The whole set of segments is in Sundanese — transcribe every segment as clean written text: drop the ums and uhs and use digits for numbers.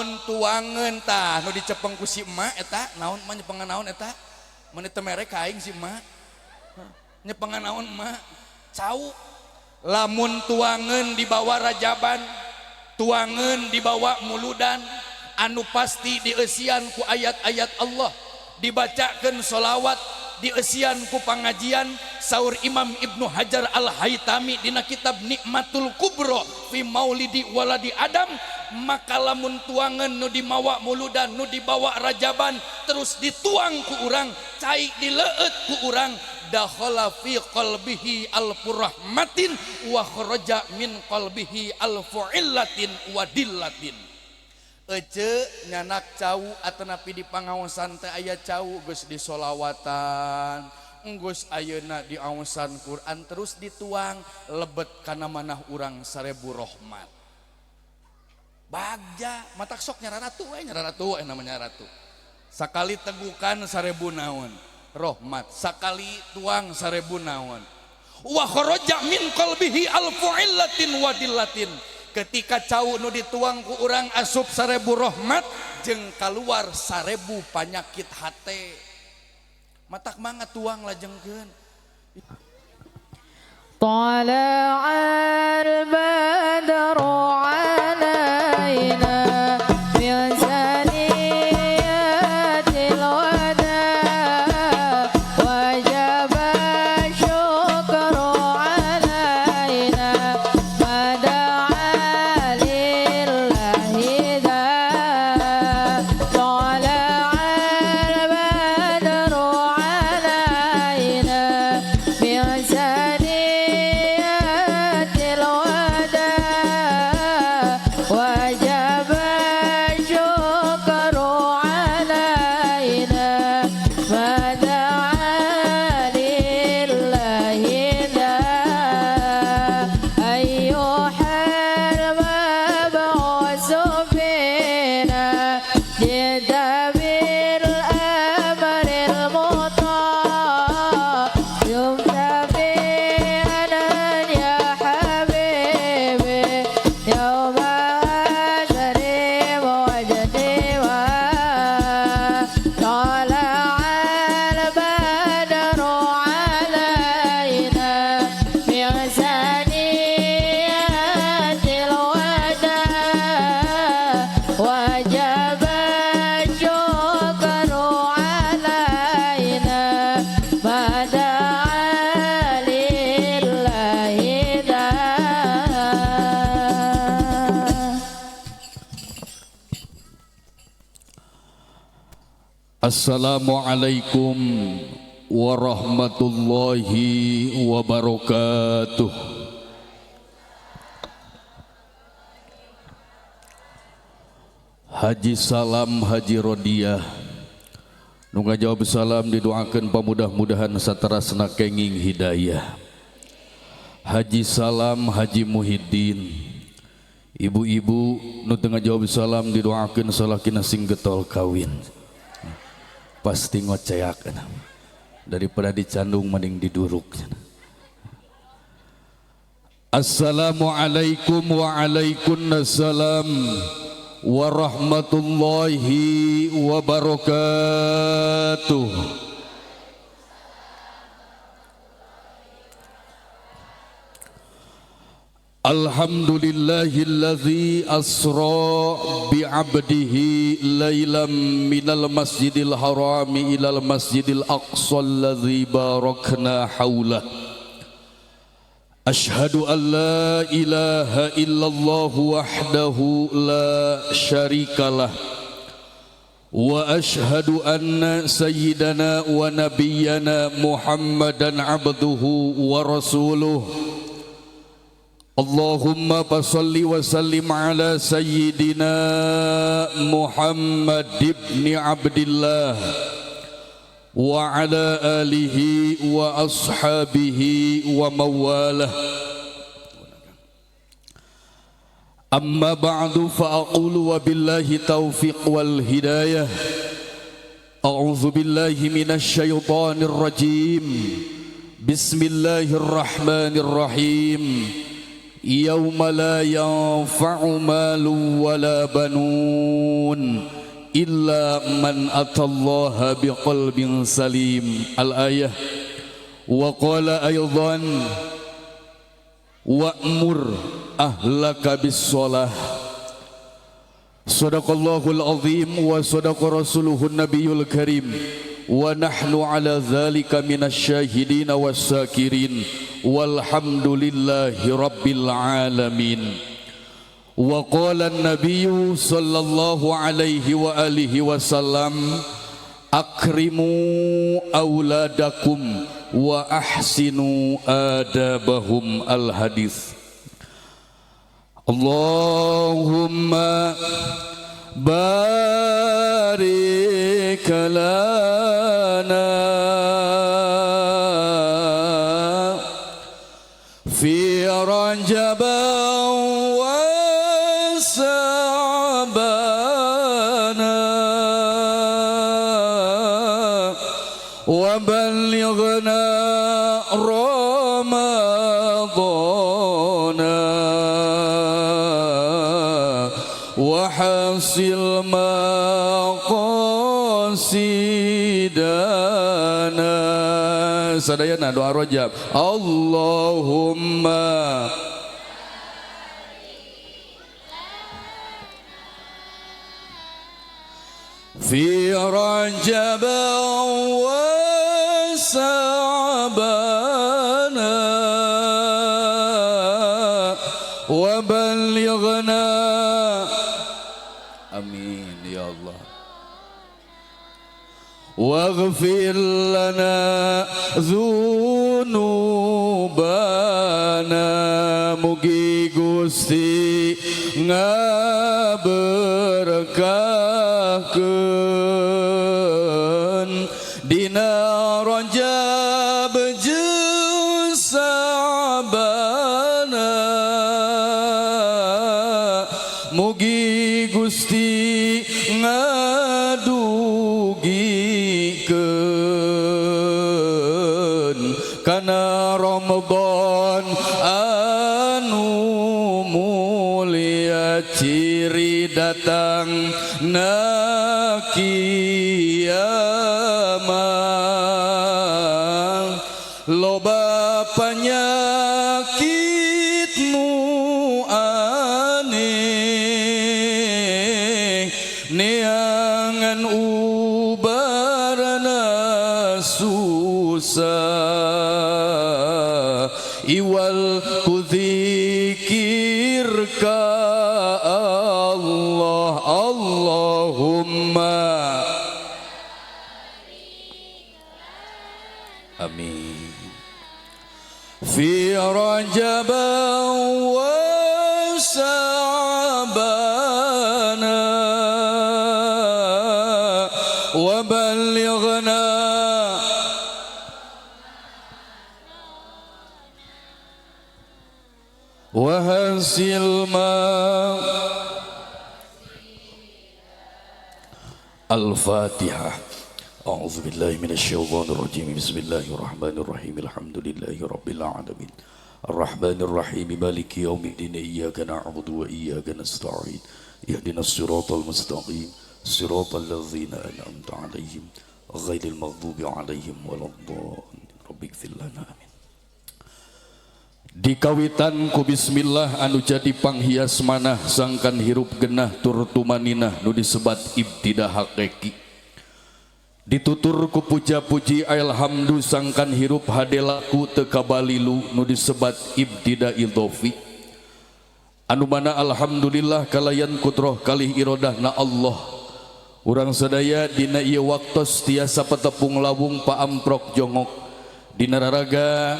lamun tuangan tah nu dicepeng ku si emak eta naon mah nyepengan naon eta mun teu mere kaing si emak nyepengan naon emak cau lamun tuangan dibawa rajaban tuangan dibawa muludan anu pasti dieusian ku ayat-ayat Allah dibacakeun sholawat dieusian ku pangajian saur Imam Ibnu Hajar Al-Haytami dina kitab Nikmatul Kubro fi Maulidi Waladi Adam maka lamun tuangan nu dimawa muludan nu dibawa rajaban terus dituang ku urang cai dileueut ku urang dakhala fi qalbihi alfu rahmatin wa kharaja min qalbihi alfu illatin wa dillatin. Ece nyanak cau atanapi di pangaosan teh aya cau geus disolawatan geus ayeuna di aosan Quran terus dituang lebet kana manah urang 1000 rahmat bagja matak sok nyararatu namanya ratu sakali tegukan 1000 naon rahmat sakali tuang 1000 naon wa kharaja min qalbihi alfu illatin wa dillatin. Ketika cau nu dituang ku urang asup 1000 rahmat jeung kaluar 1000 panyakit hate matak mangga tuang lajengkeun tala'al badru alaina min saniyatil wada wajaba syukru alaina Assalamualaikum warahmatullahi wabarakatuh. Haji salam haji rodiah nu ngajawab salam didoakeun pamudah-mudahan saterasna kenging hidayah. Haji salam haji Muhyiddin ibu-ibu nu teu ngajawab salam didoakeun salakina sing getol kawin pasti ngoceak daripada dicandung mending diduruk. Assalamualaikum waalaikumsalam warahmatullahi wabarakatuh. Alhamdulillahilladzi asra bi'abdihi laylam minal masjidil harami ilal masjidil aqsa alladzi barakna hawlah. Ashhadu an la ilaha illallah wahdahu la syarikalah wa ashhadu anna sayyidana wa nabiyyana Muhammadan abduhu wa rasuluh. Allahumma basalli wa sallim ala sayyidina Muhammad ibn Abdillah wa ala alihi wa ashabihi wa mawalah. Amma ba'du fa aqulu wa billahi taufiq wal hidayah. A'udzu billahi minasy syaithanir rajim. Bismillahirrahmanirrahim. yauma la yanfa'u malun wala banun illa man atallaha biqalbin salim. Al-ayah. Wa qala aydan wa'mur ahlaka bis-shalah. Sadaqallahul azim wa sadaqa rasuluhun nabiyul karim wa nahnu ala dzalika minasyahidin wassakirin walhamdulillahi rabbil alamin. Wa qala an-nabiyyu sallallahu alaihi wa alihi wasallam akrimu auladakum wa ahsinu adabahum. Al-hadis. Allahumma barik lana fi Rajab wa Sa'bana wa ballighna Ramadana wa hasil maqasidana. Sadayana doa Rajab. Allahumma fi Rajab wa Sa'bana wa ballighna. Amin ya Allah. Waghfir lana dzunubana. Mugi Gusti ngaberkahkeun dina Rajab jeung Sa'bana. Mugi Gusti ngadugikeun kana Ramadan anu mulia ciri datang na kiamat. Loba panyakitmu aneh neangan ubarana susah iwal kudzikir ka Allah. Allahumma amin fi Rajab wa Sa'bana wa ballighna wa hasil ma. Al-Fatihah. A'udzu billahi minasyaitonir rajim. Bismillahirrahmanirrahim. Alhamdulillahi rabbil alamin. Arrahmanir rahim. Maliki yaumiddin. Iyyaka na'budu wa iyyaka nasta'in. Ihdinas siratal mustaqim. Siratal ladzina an'amta 'alaihim ghairil maghdubi 'alaihim waladdallin. Rabbighfir lana. Amin. Dikawitan ku bismillah anu jadi panghias manah sangkan hirup genah tur tumaninah nu disebat ibtidah hakiki. Ditutur ku puja-puji alhamdu sangkan hirup hadelaku teu kabalilu nu disebat ibtidah idhofi. Anu mana alhamdulillah kalayan kutroh kalih irodahna Allah. Urang sadaya dina ieu waktos tiasa patepung lawung paamprok jongok dina raraga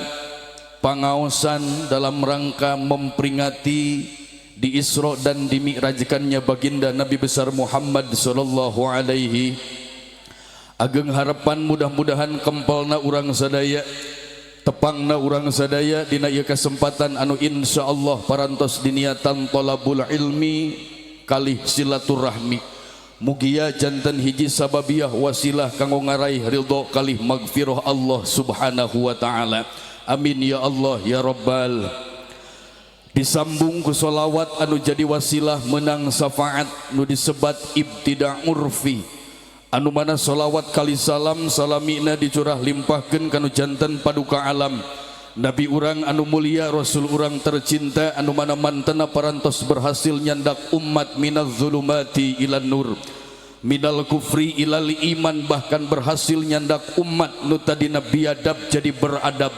pangaosan dalam rangka memperingati di Isra dan di Mi'rajkannya baginda Nabi besar Muhammad sallallahu alaihi. Ageng harapan mudah-mudahan kempelna urang sadaya, tepangna urang sadaya dina ieu kesempatan anu insyaallah parantos diniatan thalabul ilmi kalih silaturahmi. Mugia janten hiji sababiyah wasilah kanggo ngaraih ridho kalih magfirah Allah subhanahu wa ta'ala. Amin ya Allah ya Rabbal. disambung ku sholawat anu jadi wasilah menang syafaat nu disebat ibtida urfi anu mana sholawat kali salam salamina dicurah limpahkeun kanu janten paduka alam Nabi urang anu mulia Rasul urang tercinta anu mana mantena parantos berhasil nyandak umat minaz zulumati ilan nur minal kufri ilal iman bahkan berhasil nyandak umat nu tadina biadab jadi beradab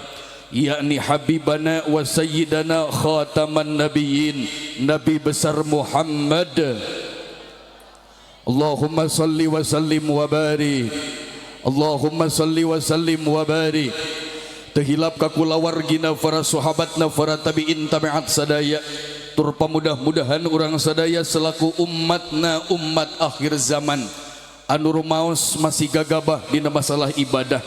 yakni habibana wa sayyidana khataman nabiyyin Nabi besar Muhammad. Allahumma salli wa sallim wa barik Allahumma salli wa sallim wa barik tehilap ka kula wargina para sahabatna para tabi'in tabi'at sadaya turpa mudah-mudahan urang sadaya selaku umatna umat akhir zaman anu rumaos masih gagabah dina masalah ibadah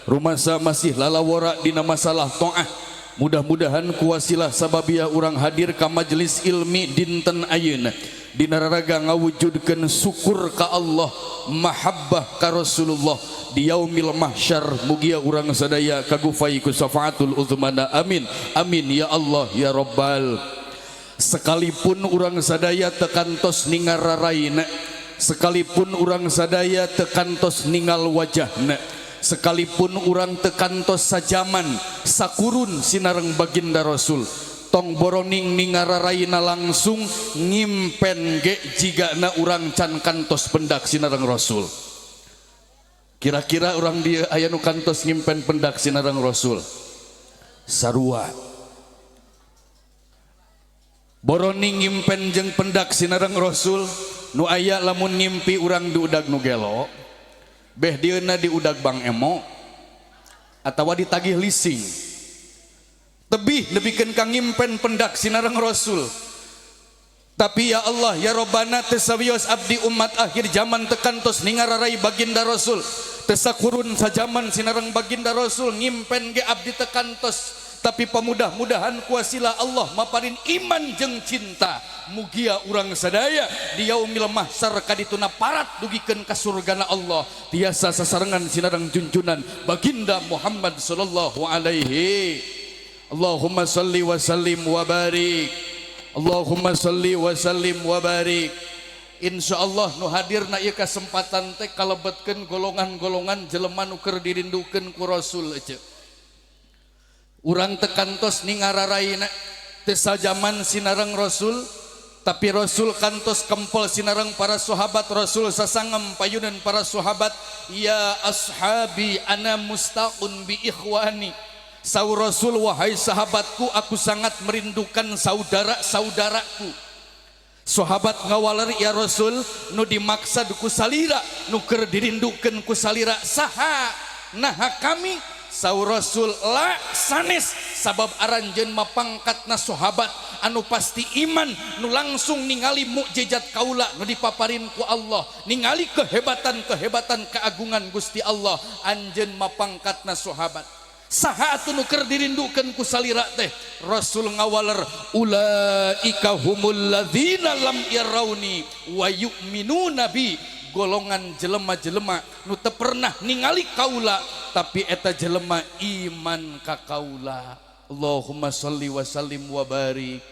rumasa masih lalawara dina masalah ta'ah mudah-mudahan kuasilah sababia urang hadir ka majelis ilmi dinten ayeuna dina raraga ngawujudkeun syukur ka Allah mahabbah ka Rasulullah di yaumil mahsyar mugia urang sadaya kagufai ku syafaatul uzmana amin amin ya Allah ya rabbal sekalipun urang sadaya tekantos ningal raraina sekalipun urang sadaya tekantos ningal wajahna sekalipun urang tekantos sajaman sakurun sinareng baginda Rasul tong boroning ningararaina langsung ngimpen ge jigana urang can kantos pendak sinareng Rasul kira-kira urang dia aya nu kantos ngimpen pendak sinareng Rasul sarua boroning ngimpen jeung pendak sinareng Rasul nu aya lamun ngimpi urang diudag nu gelo beh dieuna diudag Bang Emo atawa ditagih leasing tebih lebihkeun ka ngimpen pendak sinareng Rasul tapi ya Allah ya Rabbana tesawios abdi umat akhir zaman tekantos ningararai baginda Rasul tesakurun sajaman sinareng baginda Rasul ngimpen ge abdi tekantos tapi pamudah-mudahan kuasilah Allah maparin iman jeung cinta mugia urang sadaya di yaumil mahsyar kadituna parat dugikeun ka surgana Allah tiasa sasarengan sinareng junjunan baginda Muhammad sallallahu alaihi Allahumma salli wa sallim wa barik Allahumma salli wa sallim wa barik insyaallah nu hadirna ieu kasempatan teh kalebetkeun golongan-golongan jelema nu keur dirindukeun ku Rasul ece urang tekantos ningararaina teu sajaman sinareng Rasul tapi Rasul kantos kempel sinareng para sahabat Rasul sasangem payunan para sahabat ya ashabi ana mustaun bi ikhwani saur Rasul wahai sahabatku aku sangat merindukan saudara-saudaraku sahabat ngawaler ya Rasul nu dimaksa ku salira nu keur dirindukeun ku salira saha naha kami saur Rasul la sanes sabab aranjeun mapangkatna sahabat anu pasti iman nu langsung ningali mukjizat kaula nu dipaparin ku Allah ningali kehebatan keagungan Gusti Allah anjeun mapangkatna sahabat saha atuh nu keur dirindukeun ku salira teh Rasul ngawaler ulaika humul ladzina lam yarawni wa yu'minuna bi golongan jelema-jelema nu teu pernah ningali kaula tapi eta jelema iman ka kaula Allahumma sholli wa sallim wa barik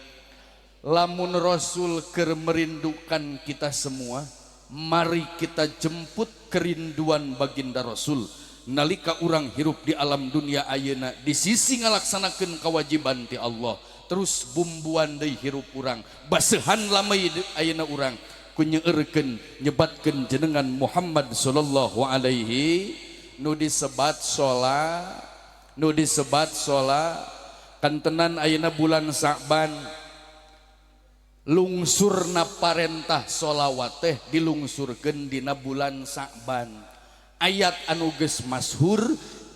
lamun Rasul keur merindukan kita semua mari kita jemput kerinduan baginda Rasul nalika urang hirup di alam dunia ayeuna di sisi ngalaksanakeun kewajiban ti Allah terus bumbuan deui hirup urang baseuhan lamai ayeuna urang ku nyeureurkeun nyebatkeun jenengan Muhammad sallallahu alaihi nu disebat sholat kantenan ayeuna bulan Sa'ban lungsurna parentah sholawat teh dilungsurkeun dina bulan Sa'ban ayat anu geus masyhur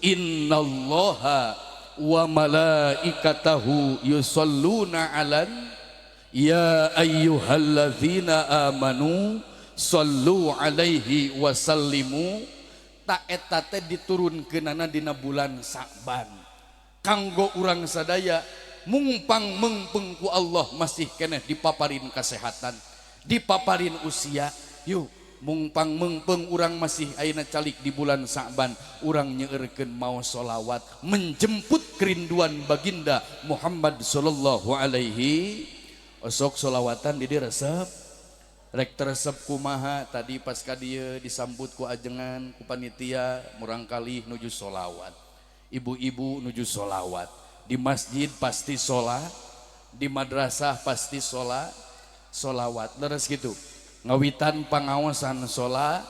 innallaha wa malaikatahu yusholluna 'alan ya ayyuhalladzina amanu shollu 'alaihi wa sallimu ta eta teh diturunkeunana dina bulan Sa'ban kanggo urang sadaya mungpang mengpeng ku Allah masih keneh dipaparin kesehatan dipaparin usia yuk mungpang mengpeng urang masih ayeuna calik di bulan Sa'ban urang nyeureurkeun maos sholawat menjemput kerinduan baginda Muhammad sallallahu alaihi osok sholawatan di dieu resep rek resep kumaha tadi pas ka dieu disambut ku ajengan ku panitia murang kalih nuju sholawat ibu-ibu nuju sholawat di masjid pasti sholat di madrasah pasti sholawat leres gitu ngawitan pangaosan sholat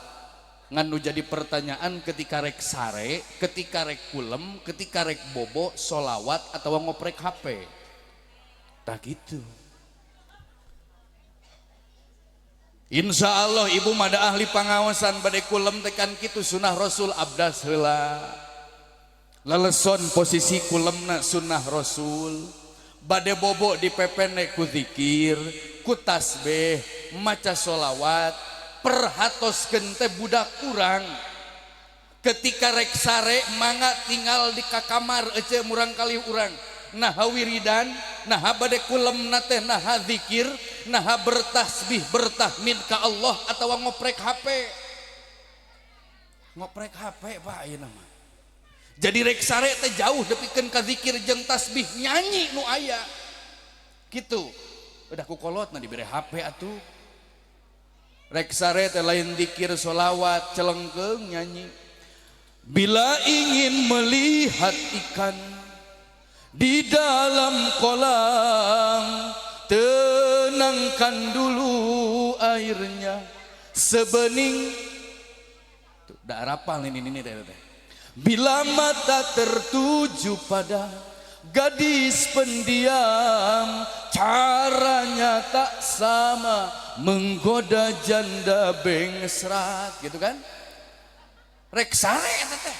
nganu jadi pertanyaan ketika rek sare ketika rek kulem ketika rek bobo sholawat atau ngoprek HP tak gitu. Insya Allah ibu mada ahli pangaosan badai kulem tekan kitu sunah Rasul abdas heula leleson posisi kulemna sunnah Rasul bade bobo dipepene ku zikir ku tasbih maca sholawat perhatoskeun teh budak kurang ketika rek sare mangga tinggal di kamar ece murang kali urang naha wiridan naha bade kulemna teh naha zikir naha bertasbih bertahmid ka Allah atawa ngoprek HP Pak ayeuna mah jadi rek sare teh jauh depikeun ka zikir jeung tasbih nyanyi nu aya kitu udah ku kolotna dibere HP atuh rek sare teh lain zikir sholawat celengkeung nyanyi bila ingin melihat ikan di dalam kolam tenangkan dulu airnya sebening tuh dak rapal ini teh bila mata tertuju pada gadis pendiam caranya tak sama menggoda janda bengsrat gitu kan rek sare eta teh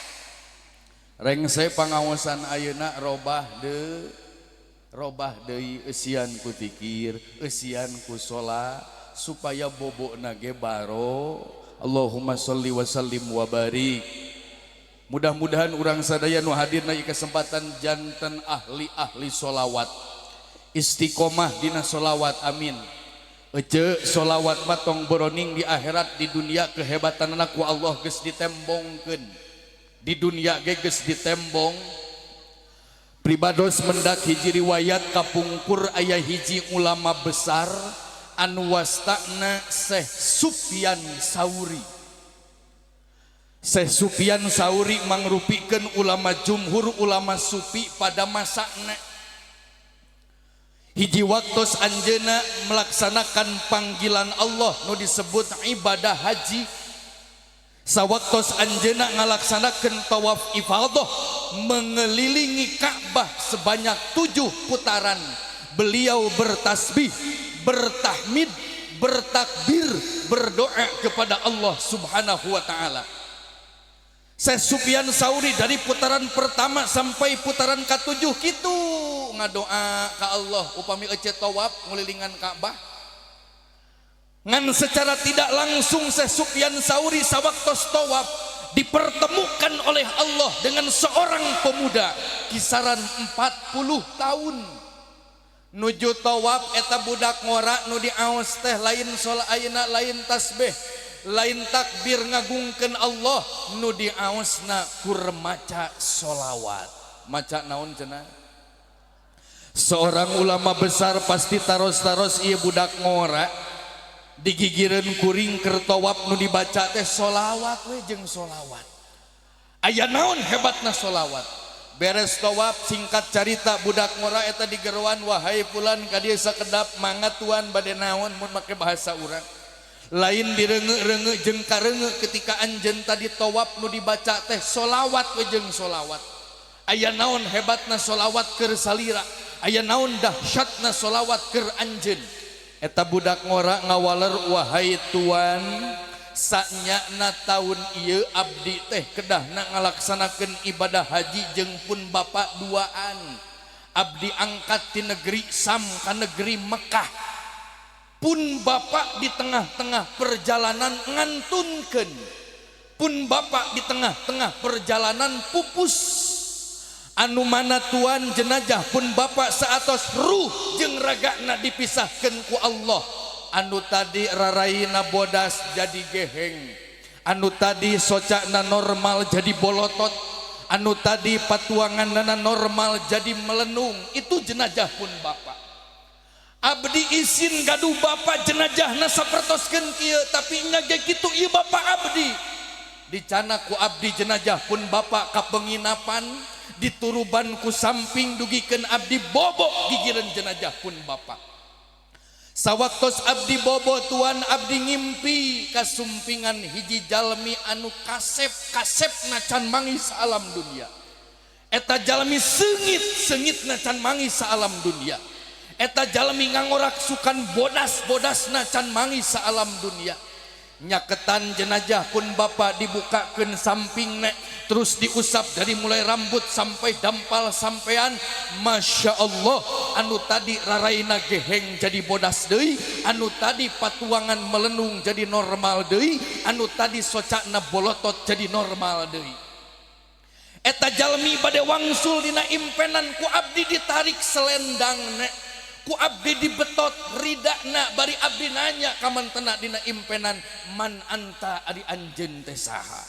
rengse pangaosan ayeuna robah deui eusian ku zikir eusian ku sholat supaya bobona ge baro Allahumma sholli wa sallim wa barik. Mudah-mudahan urang sadaya nu hadir na kesempatan janten ahli sholawat istiqomah dina sholawat amin ece sholawat matong boroning di akhirat di dunia kehebatanna ku Allah geus ditembongkeun di dunia ge geus ditembong pribados mendak hiji riwayat kapungkur aya hiji ulama besar anu wastana Syekh Sufyan Sauri. Syekh Sufyan Sauri mangrupikeun ulama jumhur ulama sufi pada masana hiji waktos anjeuna melaksanakan panggilan Allah nu disebut ibadah haji sawaktos anjeuna ngalaksanakeun tawaf ifadah mengelilingi Ka'bah sebanyak 7 putaran beliau bertasbih bertahmid bertakbir berdoa kepada Allah subhanahu wa ta'ala. Syekh Sufyan Sauri dari putaran pertama sampai putaran ke-7 gitu ngadoa ka Allah upami ece tawaf ngulilingan Ka'bah ngan secara tidak langsung Syekh Sufyan Sauri sawaktos tawaf dipertemukan oleh Allah dengan seorang pemuda kisaran 40 tahun nuju tawaf eta budak ngora nu diaos teh lain sholat ayeuna lain tasbih lain takbir ngagungkeun Allah nu diaosna kur maca sholawat maca naon cenah seorang ulama besar pasti taros-taros ieu budak ngora digigireun kuring keur tawaf nu dibaca teh sholawat we jeung sholawat aya naon hebatna sholawat beres tawaf singkat carita budak ngora eta digeruan wahai fulan ka dieu sakedap mangga tuan bade naon mun make bahasa urang lain direnge-renge jeung karenge ketika anjeun tadi tawaf nu dibaca teh sholawat we jeung sholawat aya naon hebatna sholawat keur salira aya naon dahsyatna sholawat keur anjeun eta budak ngora ngawaler wahai tuan sanyana taun ieu abdi teh kedahna ngalaksanakeun ibadah haji jeung pun bapa duaan abdi angkat ti negeri Sam ka negeri Mekah pun bapak di tengah-tengah perjalanan ngantunkeun pun bapak di tengah-tengah perjalanan pupus anu mana tuan jenazah pun bapak saatos ruh jeung ragana dipisahkeun ku Allah anu tadi raraina bodas jadi geheng, anu tadi socakna normal jadi bolotot, anu tadi patuanganna normal jadi melenung. Itu jenazah pun Bapak. Abdi izin gaduh Bapak jenazahna sapertoskeun kieu, tapi nya ge kitu ieu Bapak abdi. Dicana ku abdi jenazah pun Bapak ka penginapan, dituruban ku samping dugikeun abdi bobo gigireun jenazah pun Bapak. Sawaktos abdi bobo tuan abdi ngimpi kasumpingan hiji jalmi anu kasep-kasepna can mangis alam dunia. Eta jalmi seungit-seungitna can mangis alam dunia. Eta jalmi ngangorak sukan bodas-bodasna can mangis alam dunia. Nyaketan jenazah pun Bapak dibukakeun sampingna, terus diusap dari mulai rambut sampai dampal sampean. Masya Allah, anu tadi raraina geheng jadi bodas deui, anu tadi patuangan melenung jadi normal deui, anu tadi socakna bolotot jadi normal deui. Eta jalmi bade wangsul dina impenan ku abdi ditarik selendangna, ku abdi dibetot ridana, bari abdi nanya ka mantena dina impenan, man anta ari anjeun teh saha?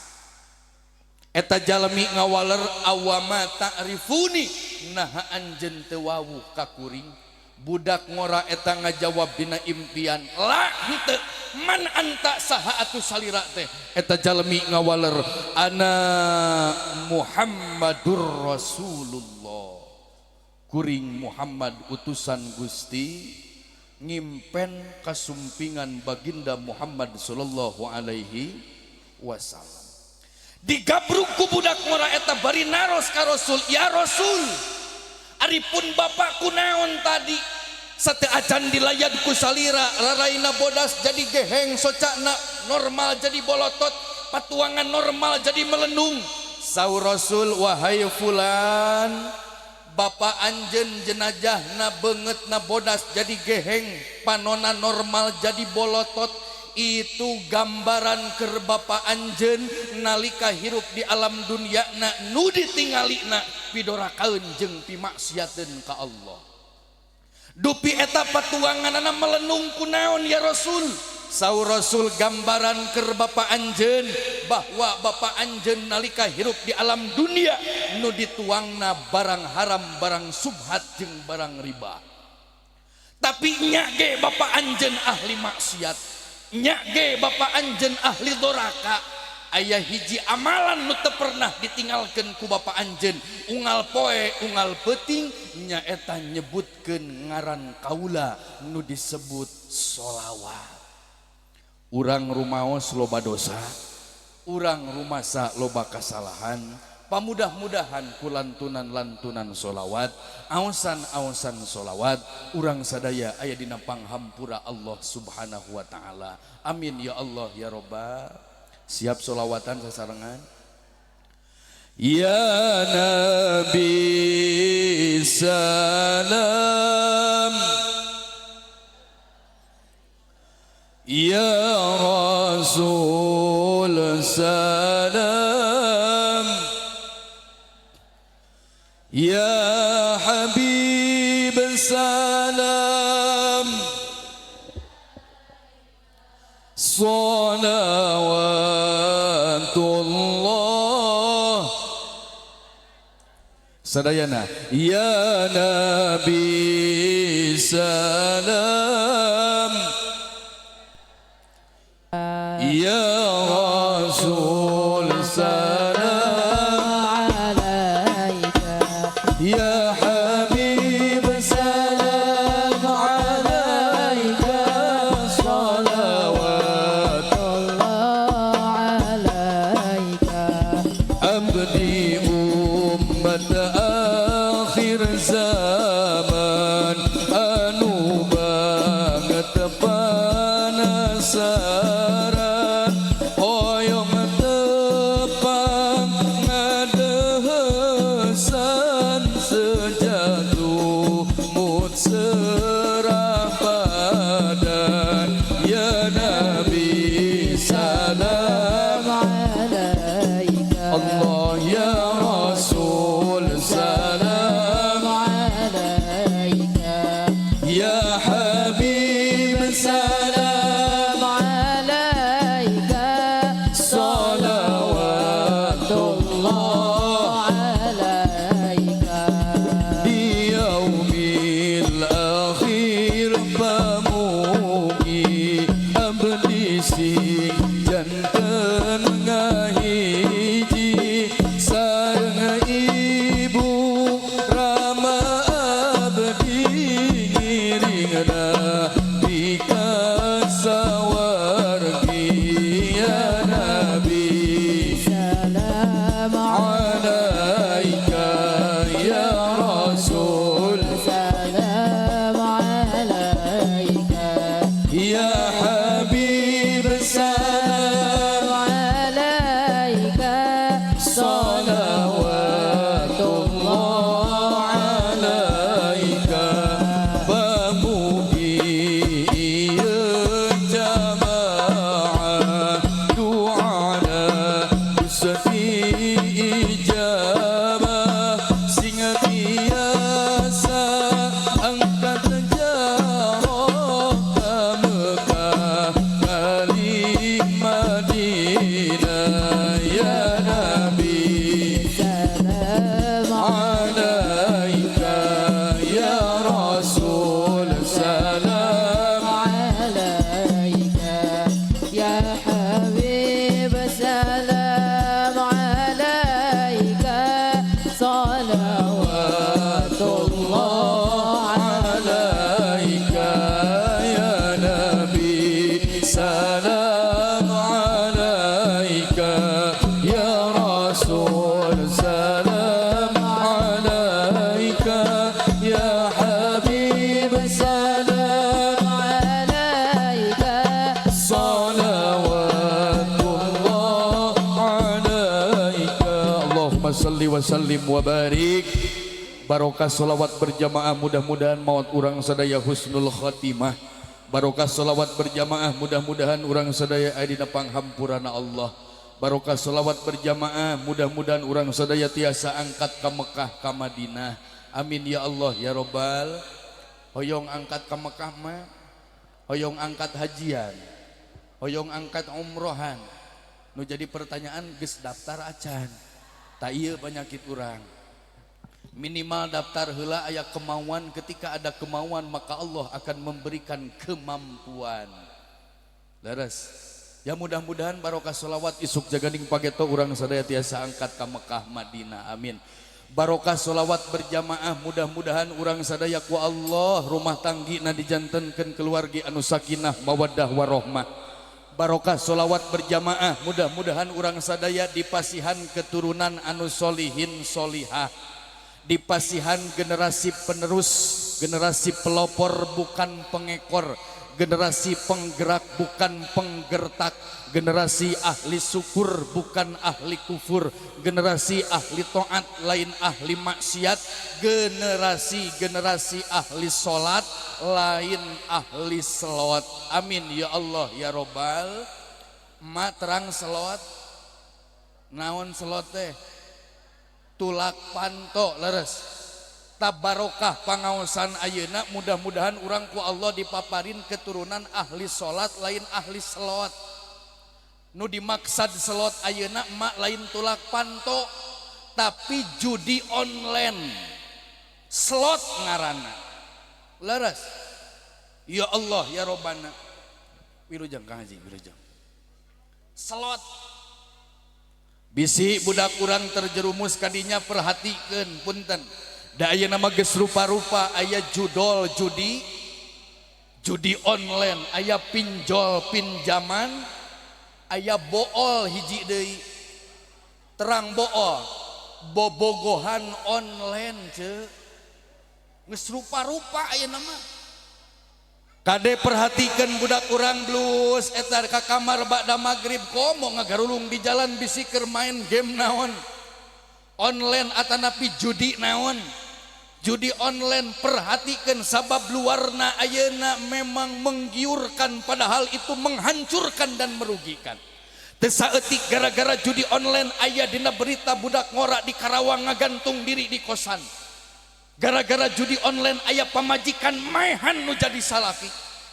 Eta jalmi ngawaler awama ta'rifuni, naha anjeun teu wawuh ka kuring. Budak ngora eta ngajawab dina impian, la henteu, man anta saha atuh salira teh? Eta jalmi ngawaler, ana Muhammadur Rasulullah, kuring Muhammad utusan Gusti, ngimpen kasumpingan baginda Muhammad sallallahu alaihi wasallam. Digabruk ku budak ngora eta bari naros ka Rasul, ya Rasul, aripun Bapak kunaon tadi? Sate acan dilayad ku salira, raraina bodas jadi geheng, socakna normal jadi bolotot, patuangan normal jadi melenung. Saur Rasul, wahai fulan, Bapak anjeun jenazahna beungeutna bodas jadi geheng, panona normal jadi bolotot. Itu gambaran keur Bapak anjeun nalika hirup di alam dunyana nu ditinggalina pidorakaeun jeung pimaksiateun ka Allah. Dupi eta patuanganna melenung kunaon ya Rasul? Saur Rasul, gambaran keur Bapak anjeun bahwa Bapak anjeun nalika hirup di alam dunia nu dituangna barang haram, barang subhat jeung barang riba. Tapi nya ge Bapak anjeun ahli maksiat, nya ge Bapak anjeun ahli doraka. Aya hiji amalan nu teu pernah ditinggalkeun ku Bapak anjeun, unggal poe unggal peuting, nyaeta nyebutkeun ngaran kaula nu disebut sholawat. Urang rumaos loba dosa, urang rumasa loba kasalahan, pamudah-mudahan kulantunan-lantunan sholawat, aosan-aosan sholawat, urang sadaya aya dina panghampura Allah subhanahu wa ta'ala. Amin ya Allah ya Rabbal. Siap sholawatan sasarengan. Ya Nabi salam, ya Rasul salam, ya Habib salam, salawatullah sadayana. Ya Nabi salam, ya Rasul salam alaika, ya Habib salam alaika, salawatullah alaika. abdi ummat akhir zaman, anu banget panasaran, hoyong tepang ngadehesan, sejatuh mut serah badan. Ya Nabi salam alaika, Allah, ya Rasul salam, alaika. ya Habib salam. Rasul salam alaika ya Habib salam alaika salawatullah alaika bamugi jamaah du'ana bisati ijabah singa biasa angkat jarah ke Mekah kali Madinah ya Nabi salam alaika ya Rasul salam alaika ya habib salam alaika salawatullah alaika ya Nabi salam alaika ya Rasul salam alaika ya Habib salam alaika salawatullah alaika Allahumma salli wa sallim wa barik barokah salawat berjamaah mudah-mudahan maut urang sadaya husnul khatimah barokah salawat berjamaah mudah-mudahan urang sadaya aya dina panghampurana Allah barokah salawat berjamaah mudah-mudahan urang sadaya tiasa angkat ka Mekah ka Madinah amin ya Allah ya Robbal hoyong angkat ka Mekah mah hoyong angkat hajian hoyong angkat umrohan nu jadi pertanyaan geus daftar acan tak ieu penyakit urang minimal daftar heula aya kemauan ketika ada kemauan maka Allah akan memberikan kemampuan leres ya mudah-mudahan barokah sholawat isuk jaganing pageto urang sadaya tiasa angkat ka Mekah Madinah amin barokah sholawat berjamaah mudah-mudahan urang sadaya ku Allah rumah tanggina dijantenkeun keluargi anu sakinah mawaddah warahmah barokah sholawat berjamaah mudah-mudahan urang sadaya dipasihan keturunan anu solihin solihah dipasihan generasi penerus generasi pelopor bukan pengekor generasi penggerak bukan penggertak generasi ahli syukur bukan ahli kufur generasi ahli taat lain ahli maksiat generasi ahli salat lain ahli selawat amin ya Allah ya Robbal ma terang selawat naon selawat teh tulak panto leres tabarokah pangaosan ayeuna mudah-mudahan urang ku Allah dipaparin keturunan ahli salat lain ahli selawat nu dimaksad selawat ayeuna mak lain tulak panto tapi judi online slot ngaranna leres ya Allah ya Robbana wilujeng Kang Haji wilujeng slot bisi budak urang terjerumus kadinya perhatikeun punten da aya nama geus rupa-rupa aya judol judi online aya pinjol pinjaman aya bool hiji deui terang bool bobogohan online ce geus rupa-rupa aya nama kade perhatikeun budak urang blus eta ka kamar ba'da magrib komo ngagarulung di jalan bisi keur main game naon online atanapi judi naon judi online perhatikeun sabab luarna ayeuna memang menggiurkan padahal itu menghancurkan dan merugikan teu saeutik gara-gara judi online aya dina berita budak ngora di Karawang ngagantung diri di kosan gara-gara judi online aya pamajikan maehan nu jadi salafi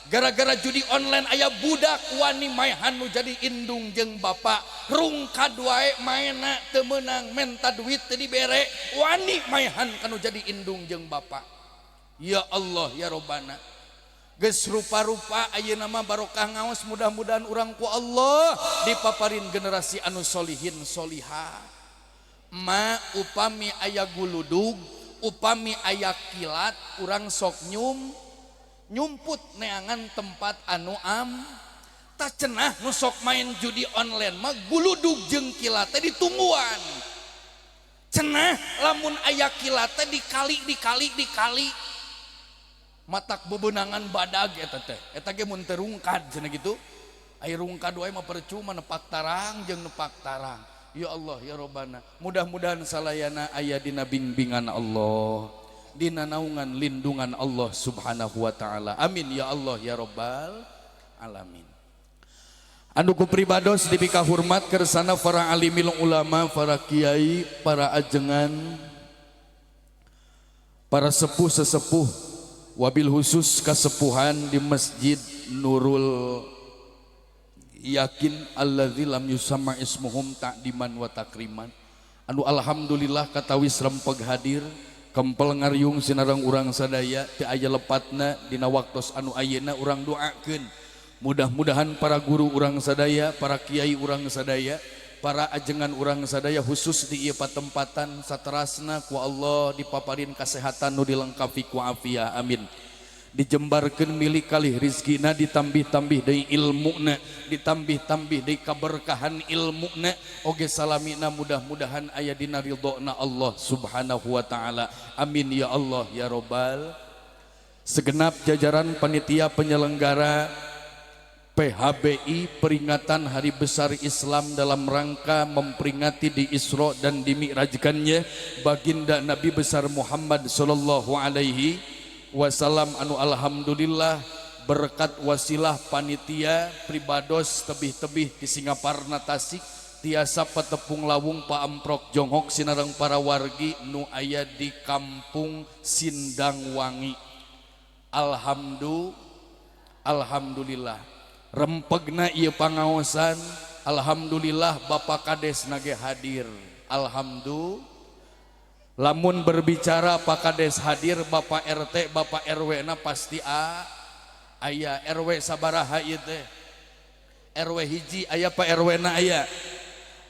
gara-gara judi online aya budak wani maehan nu jadi indung jeung bapak rungkad wae maena teu meunang menta duit teu dibere wani maehan kanu jadi indung jeung bapak ya Allah ya Robbana geus rupa-rupa ayeuna mah barokah ngaos mudah-mudahan urang ku Allah dipaparin generasi anu solihin solihah ma upami aya guludug upami aya kilat urang sok nyumput neangan tempat anu tak cenah nu sok main judi online mah guludug jeung kilat teh ditungguan cenah lamun aya kilat teh dikali matak bebenangan badag eta teh eta ge mun teu rungkad cenah gitu aya rungkad wae mah percuma nepak tarang jeung nepak tarang. Ya Allah ya Robbana, mudah-mudahan salayana aya dina bimbingan Allah, dina naungan lindungan Allah subhanahu wa ta'ala. Amin ya Allah ya Rabbal alamin. Anu ku pribados dipika hormat kersana para alimil ulama, para kiai, para ajengan, para sepuh-sesepuh, wabil khusus kasepuhan di Masjid Nurul Yakin alladzi lam yusamma ismuhum ta'diman wa takriman. Anu alhamdulillah katawis rempeg hadir kempel ngariung sinareng urang sadaya teu aya lepatna dina waktos anu ayeuna urang doakeun mudah-mudahan para guru urang sadaya, para kiai urang sadaya, para ajengan urang sadaya khusus di ieu patempatan saterasna ku Allah dipaparin kasehatan nu dilengkapi ku afiah. Amin. Dijembarkeun milik kalih rizkina, ditambih-tambih deui ilmuna, ditambih-tambih deui kaberkahan ilmuna, oge salamina mudah-mudahan aya dina ridhona Allah subhanahu wa ta'ala. Amin ya Allah ya Rabbal. Segenap jajaran panitia penyelenggara PHBI peringatan Hari Besar Islam dalam rangka memperingati di Isra dan dimi'rajkannya baginda Nabi besar Muhammad sallallahu alaihi wasallam. Anu alhamdulillah berkat wasilah panitia pribados tebih-tebih di Singaparna Tasik tiasa patepung lawung paamprok jonghok sinareng para wargi nu aya di kampung Sindang Wangi. Alhamdulillah rempegna ieu pangaosan. Alhamdulillah Bapak Kades nage hadir. Alhamdulillah. Lamun berbicara Pak Kades hadir, Bapak RT, Bapak RW na pasti aya. RW sabaraha ieu teh? RW hiji aya, Pak RW na aya.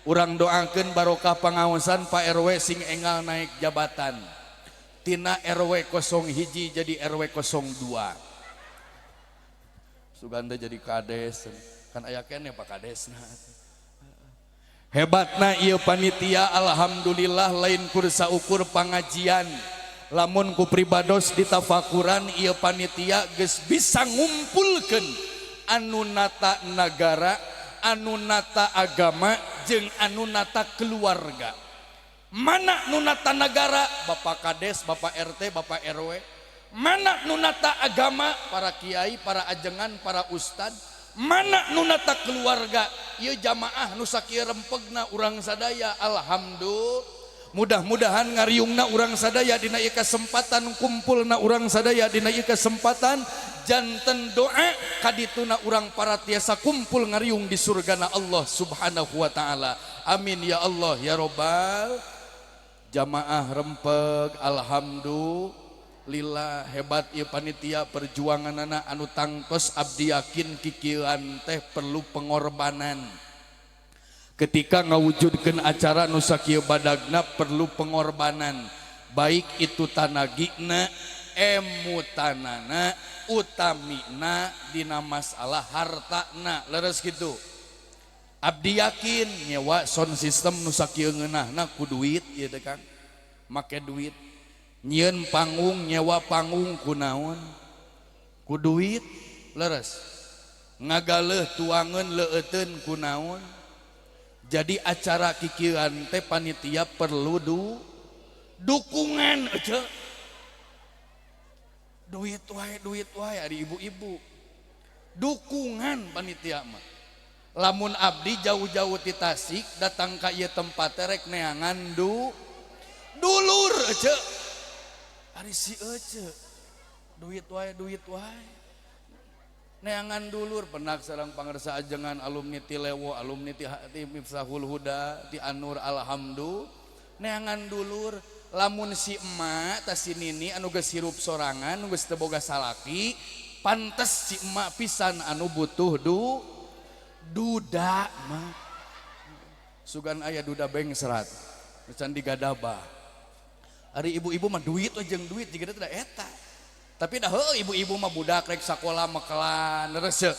Urang doakeun barokah pangaosan Pak RW sing enggal naik jabatan. Tina RW 01 jadi RW 02. Suganda jadi Kades. Kan aya keneh Pak Kades na. Hebatna ieu panitia alhamdulillah lain kursa ukur pangajian. Lamun ku pribados ditafakuran ieu panitia geus bisa ngumpulkeun anu nata nagara, anu nata agama jeung anu nata keluarga. Mana nu nata nagara? Bapak Kades, Bapak RT, Bapak RW. Mana nu nata agama? Para kiai, para ajengan, para ustad. Mana nunata keluarga? Ieu jamaah nu sakieu rempegna urang sadaya. Alhamdulillah. Mudah-mudahan ngariungna urang sadaya dina ieu kesempatan, kumpulna urang sadaya dina ieu kesempatan, janten doa kadituna urang para tiasa kumpul ngariung di surgana Allah subhanahu wa ta'ala. Amin ya Allah ya Rabbal. Jamaah rempeg alhamdulillah. Lila hebat ieu panitia perjuanganana anu tangtos abdi yakin kikieuan teh perlu pengorbanan. Ketika ngawujudkeun acara nu sakieu badagna perlu pengorbanan, baik itu tanagina, emutanana, utamina dina masalah hartana. Leres kitu. Abdi yakin nyewa sound system nu sakieu ngeunahna ku duit ieu teh Kang. Make duit. Nyieun panggung, nyewa panggung kunaon? Ku duit. Leres. Ngagaleuh tuangeun leueuteun kunaon? Jadi acara kikieuan teh panitia perlu dukungan aja. Duit wae ari ibu-ibu. Dukungan panitia mah. Lamun abdi jauh-jauh ti Tasik datang ka ieu tempat rek neangan dulur aja. Ari si ece duit wae neangan dulur penak sareng pangarsa ajengan alumni ti Lewo, alumni ti Miftahul Huda, ti Anur. Alhamdulillah neangan dulur. Lamun si emak ta si nini anu geus hirup sorangan, anu geus teu boga salaki, pantes si emak pisan anu butuh duda mah. Sugan aya duda bengserat can digadabah. Ari ibu-ibu mah duit we jeung duit jiga teh eta. Tapi dah ibu-ibu mah budak rek sakola mekelan reseu.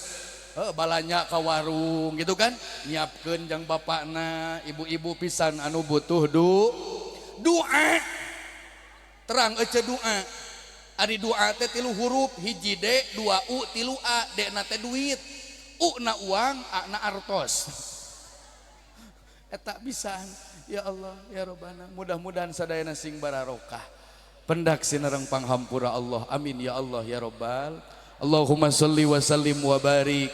Balanya ka warung gitu kan. Nyiapkeun jeung bapakna, ibu-ibu pisan anu butuh doa terang ece doa ari doa teh 3 huruf hiji D 2 U 3 A D na teh duit U na uang A na artos eta bisa ya Allah ya Robbana mudah-mudahan sadayana sing bararokah pendak sinareng panghampura Allah amin ya Allah ya Robbal Allahumma sholli wa sallim wa barik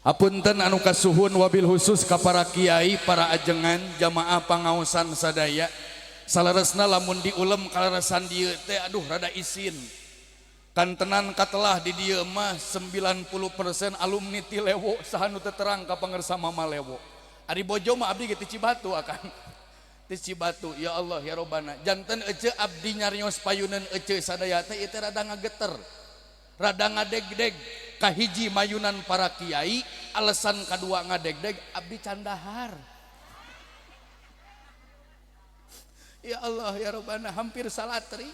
hapunten anu kasuhun wabil khusus ka para kiai para ajengan jamaah pangaosan sadaya salaresna lamun diulem kalarasan dieu teh aduh rada isin kantenan katelah di dieu mah 90% alumni ti Lewo sahanu teu terang ka pangersa Mama Lewo ari bojo mah abdi ge ti Cibatu akan ti Cibatu ya Allah ya Robbana janten ece abdi nyarios payuneun ece sadaya teh ieu teh rada ngageter rada ngadeg-deg kahiji mayunan para kiai alasan kadua ngadeg-deg abdi candahar ya Allah ya Robbana hampir salatri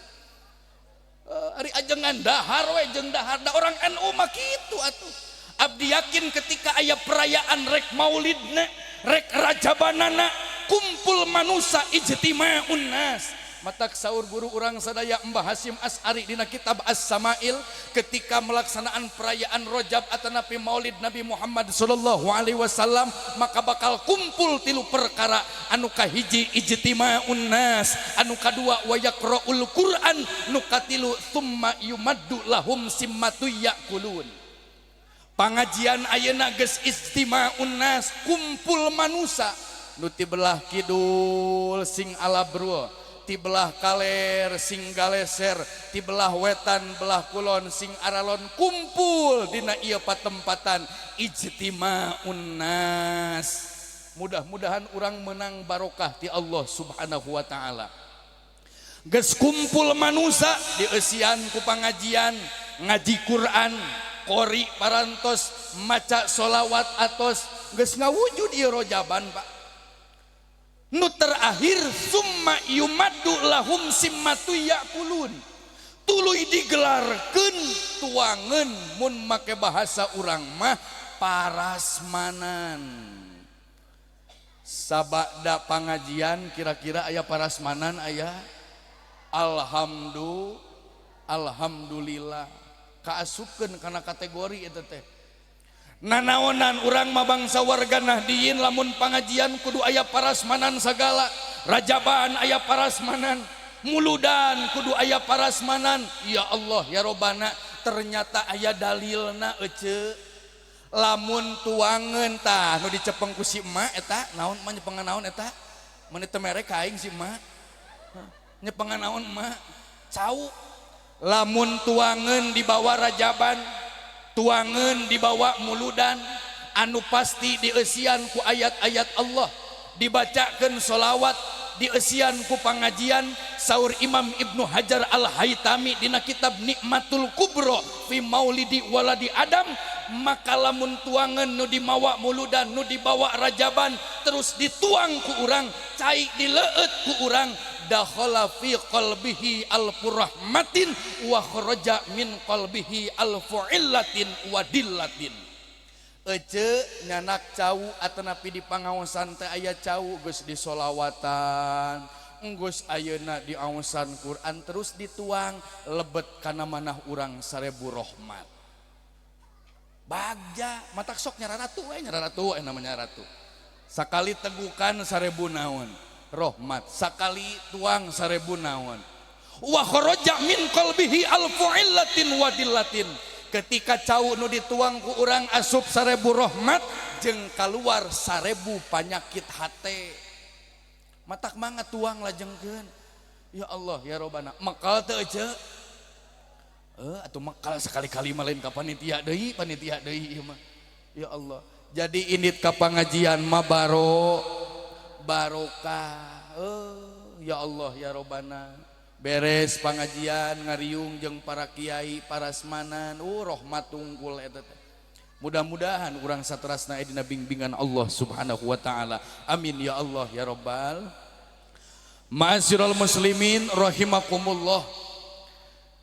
ari ajengan dahar we jeung dahar da orang NU mah kitu atuh abdi yakin ketika aya perayaan rek maulidna rek rajabanana kumpul manusia ijtima'un nas matak saur guru urang sadaya Mbah Hasyim As'ari dina kitab As-Samail ketika melaksanaan perayaan Rajab atanapi Maulid Nabi Muhammad sallallahu alaihi wasallam maka bakal kumpul 3 perkara anu kahiji ijtima'un nas anu kadua wa yaqra'ul Qur'an nu katilu tsumma yumaddu lahum simmatu yaqulun pangajian ayeuna geus istima'un nas kumpul manusia nu ti belah kidul sing alabrul ti belah kaler sing galeser ti belah wetan belah kulon sing aralon kumpul dina ieu patempatan ijtima'un nas mudah-mudahan urang menang barokah ti Allah subhanahu wa ta'ala geus kumpul manusia dieusian ku pangajian ngaji Quran qori parantos maca sholawat atos geus ngawujud ieu rojaban Pak nu terakhir summa yumaddu lahum simmatu yaqulun tuluy digelarkeun tuangeun mun make bahasa urang mah parasmanan sabada pangajian kira-kira aya parasmanan aya alhamdulillah kaasupkeun kana kategori eta teh nanaonan urang mah bangsa warga Nahdiyin lamun pangajian kudu aya parasmanan sagala rajaban aya parasmanan muludan kudu aya parasmanan ya Allah ya Robbana ternyata aya dalilna ece lamun tuangeun tah nu dicepeng ku si emak eta naon mah nyepengan naon eta mun teu mere kaing si emak nyepengan naon emak cau lamun tuangeun dibawa rajaban tuangeun dibawa muludan anu pasti dieusian ku ayat-ayat Allah dibacakeun sholawat dieusian ku pangajian saur Imam Ibnu Hajar Al-Haytami dina kitab Nikmatul Kubro fi Maulidi Waladi Adam maka lamun tuangeun nu dimawa muludan nu dibawa rajaban terus dituang ku urang cai dileueut ku urang dakhala fi qalbihi alfu rahmatin wa kharaja min qalbihi alfu illatin wa dillatin ece nyanak cau atanapi di pangaosan teh aya cau geus disolawatan geus ayeuna di aosan Quran terus dituang lebet kana manah urang 1000 rahmat bagja matak sok nyararatu we nyararatu namanya ratu sakali tegukan 1000 naon rahmat sakali tuang 1000 naon wa kharaja min qalbihi alfu illatin wa dillatin ketika cau nu dituang ku urang asup 1000 rahmat jeung kaluar 1000 panyakit hate matak mangga tuang lajengkeun ya Allah ya Robbana makal teu ece atuh makal sekali-kali mah lain ka panitia deui ieu mah ya Allah jadi indit ka pangajian mah barokah ya Allah ya Robbana beres pangajian ngariung jeung para kiai parasmanan rahmat tungkul eta teh mudah-mudahan urang saterasna dina bimbingan Allah subhanahu wa ta'ala amin ya Allah ya Rabbal ma'asyiral muslimin rahimakumullah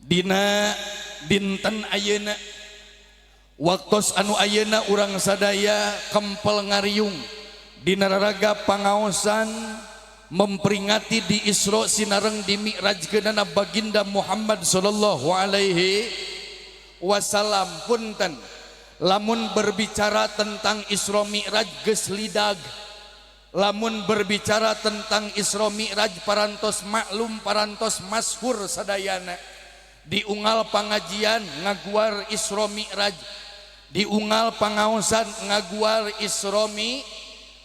dina dinten ayeuna waktos anu ayeuna urang sadaya kempel ngariung dina raraga pangaosan memperingati di Isra sinareng di Mi'rajkeunana baginda Muhammad sallallahu alaihi wasallam. Punten lamun berbicara tentang Isra Mi'raj geus lidag, lamun berbicara tentang Isra Mi'raj parantos maklum, parantos masyhur sadayana. Diunggal pangajian ngaguar Isra Mi'raj, diunggal pangaosan ngaguar Isra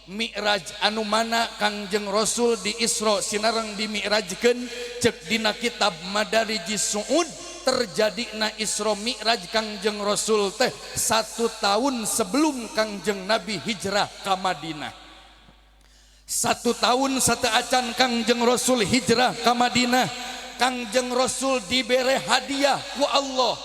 Mi'raj, anu mana Kangjeng Rasul di Isra sinareng di Mi'rajkeun cek dina kitab Madarijis Su'ud terjadi na Isra Mi'raj Kangjeng Rasul teh 1 tahun sebelum Kangjeng Nabi hijrah ka Madinah. 1 tahun sateuacan Kangjeng Rasul hijrah ka Madinah, Kangjeng Rasul dibere hadiah ku Allah.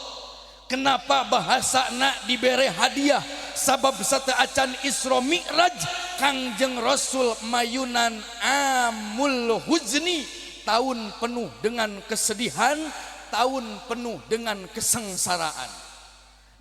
Kenapa bahasana dibere hadiah? Sabab sateuacan Isra Mi'raj Kangjeng Rasul mayunan amul huzni, tahun penuh dengan kesedihan, tahun penuh dengan kesengsaraan.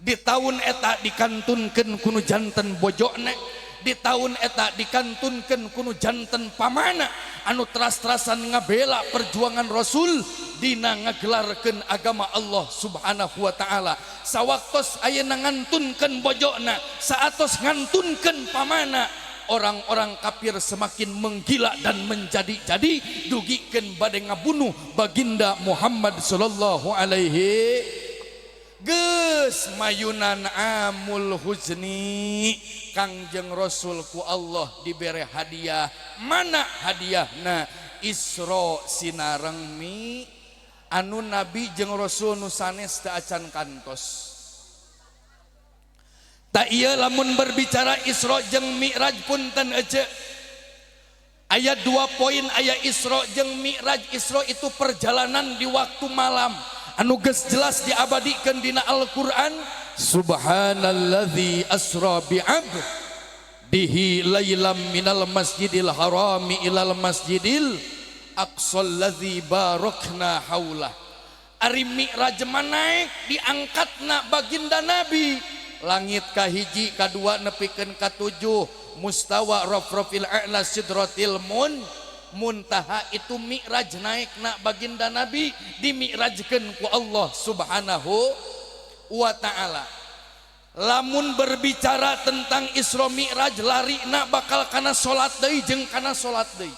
Di tahun eta dikantunkeun kuno janten bojone, di tahun eta dikantunkeun kuno janten pamana anu teras-terasan ngabela perjuangan Rasul dina ngagelarkeun agama Allah Subhanahu wa taala. Sawaktos ayeuna ngantunkeun bojona, saatos ngantunkeun pamana, orang-orang kafir semakin menggila dan menjadi-jadi dugikeun bade ngabunuh baginda Muhammad sallallahu alaihi geus mayunan amul huzni. Kangjeng Rasul ku Allah dibere hadiah. Mana hadiahna? Isra sinareng mi anu Nabi jeung Rasul nu sanes teu acan kantos. Ta ieu lamun berbicara Isra jeung Mi'raj punten ece. Aya 2 poin aya Isra jeung Mi'raj. Isra itu perjalanan di waktu malam anu geus jelas diabadikeun dina Al-Qur'an. Subhanalladzi asra bi'abdihi lailam minal masjidil harami ilal masjidil aqsal ladzi barakna haulah. Ari Mi'raj naik diangkatna baginda Nabi langit kahiji kadua nepikeun katujuh mustawa rafrafil a'la sidratil muntaha. Itu Mi'raj naikna baginda Nabi di Mi'rajkeun ku Allah Subhanahu wa ta'ala. Lamun berbicara tentang Isra Mi'raj larina bakal kana salat deui jeung kana salat deui,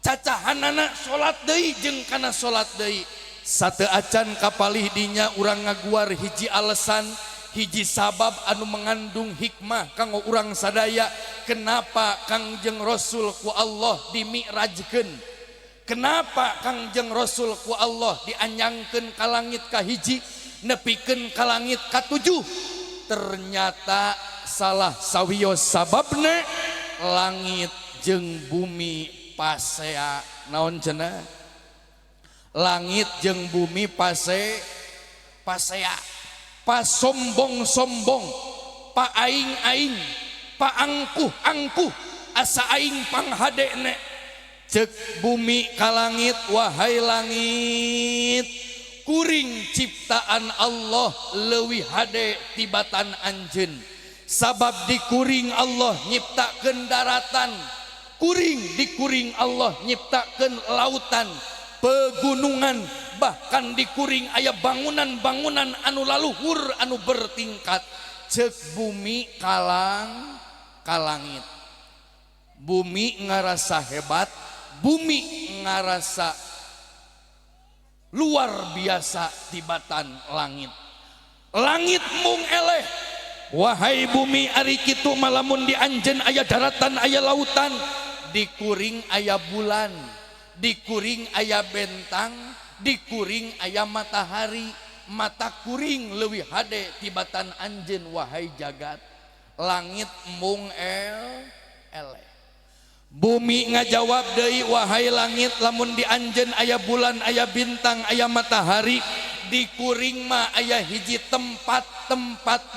cacahanana salat deui jeung kana salat deui. Sateuacan kapalih dinya urang ngaguar hiji alasan, hiji sabab anu mengandung hikmah kanggo urang sadaya kenapa Kangjeng Rasul ku Allah di Mi'rajkeun, kenapa Kangjeng Rasul ku Allah dianyangkeun ka langit kahiji nepikeun ka langit katujuh. Ternyata salah sawios sababna langit jeung bumi pasea. Naon cenah? Langit jeung bumi pasea, pasombong-sombong, paaing-aing, paangkuh-angkuh, asa aing panghadene. Cek bumi ka langit, wahai langit, kuring ciptaan Allah leuwih hade tibatan anjeun. Sabab dikuring Allah nyiptakeun daratan, kuring dikuring Allah nyiptakeun lautan, pegunungan, bahkan dikuring aya bangunan-bangunan anu laluhur anu bertingkat. Cek bumi kalang kalangit, bumi ngarasa hebat, bumi ngarasa luar biasa tibatan langit. Langit mung eleh, wahai bumi ari kitu malamun di anjeun aya daratan aya lautan, dikuring aya bulan, dikuring aya bentang, dikuring aya matahari, mata kuring leuwih hade tibatan anjeun wahai jagat. Langit mung eleh. Bumi ngajawab deui, wahai langit, lamun di anjeun aya bulan, aya bintang, aya matahari, dikuring mah aya hiji tempat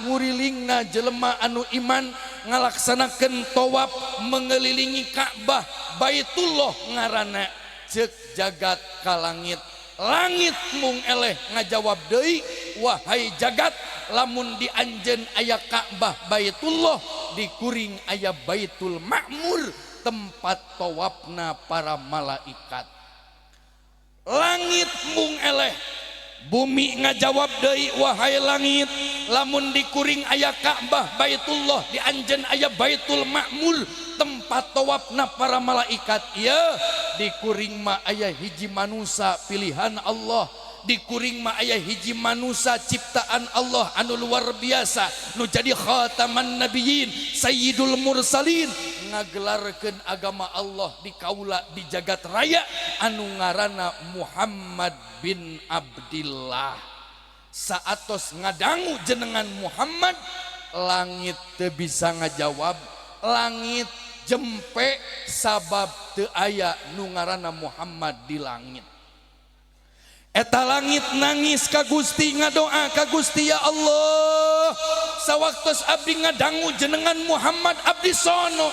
ngurilingna jelema anu iman ngalaksanakeun tawaf mengelilingi Ka'bah, Baitullah ngaranna. Cek jagat ka langit, langit mung eleh ngajawab deui, wahai jagat, lamun di anjeun aya Ka'bah Baitullah, dikuring aya Baitul Ma'mur, tempat tawafna para malaikat. Langit mung eleh, bumi ngajawab deui, wahai langit, lamun dikuring aya Ka'bah Baitullah, di anjeun aya Baitul Ma'mur tempat tawafna para malaikat. Ieu dikuring mah aya hiji manusia pilihan Allah, dikuring mah aya hiji manusia ciptaan Allah anu luar biasa, nu jadi khataman nabiyyin sayyidul mursalin, ngagelarkeun agama Allah di kaula di jagat raya anu ngaranna Muhammad bin Abdillah. Saatos ngadangu jenengan Muhammad, langit teu bisa ngajawab, langit jempe sabab teu aya nu ngaranna Muhammad di langit. Eta langit nangis ka Gusti, ngadoa ka Gusti, ya Allah, sawaktos abdi ngadangu jenengan Muhammad, abdi sono,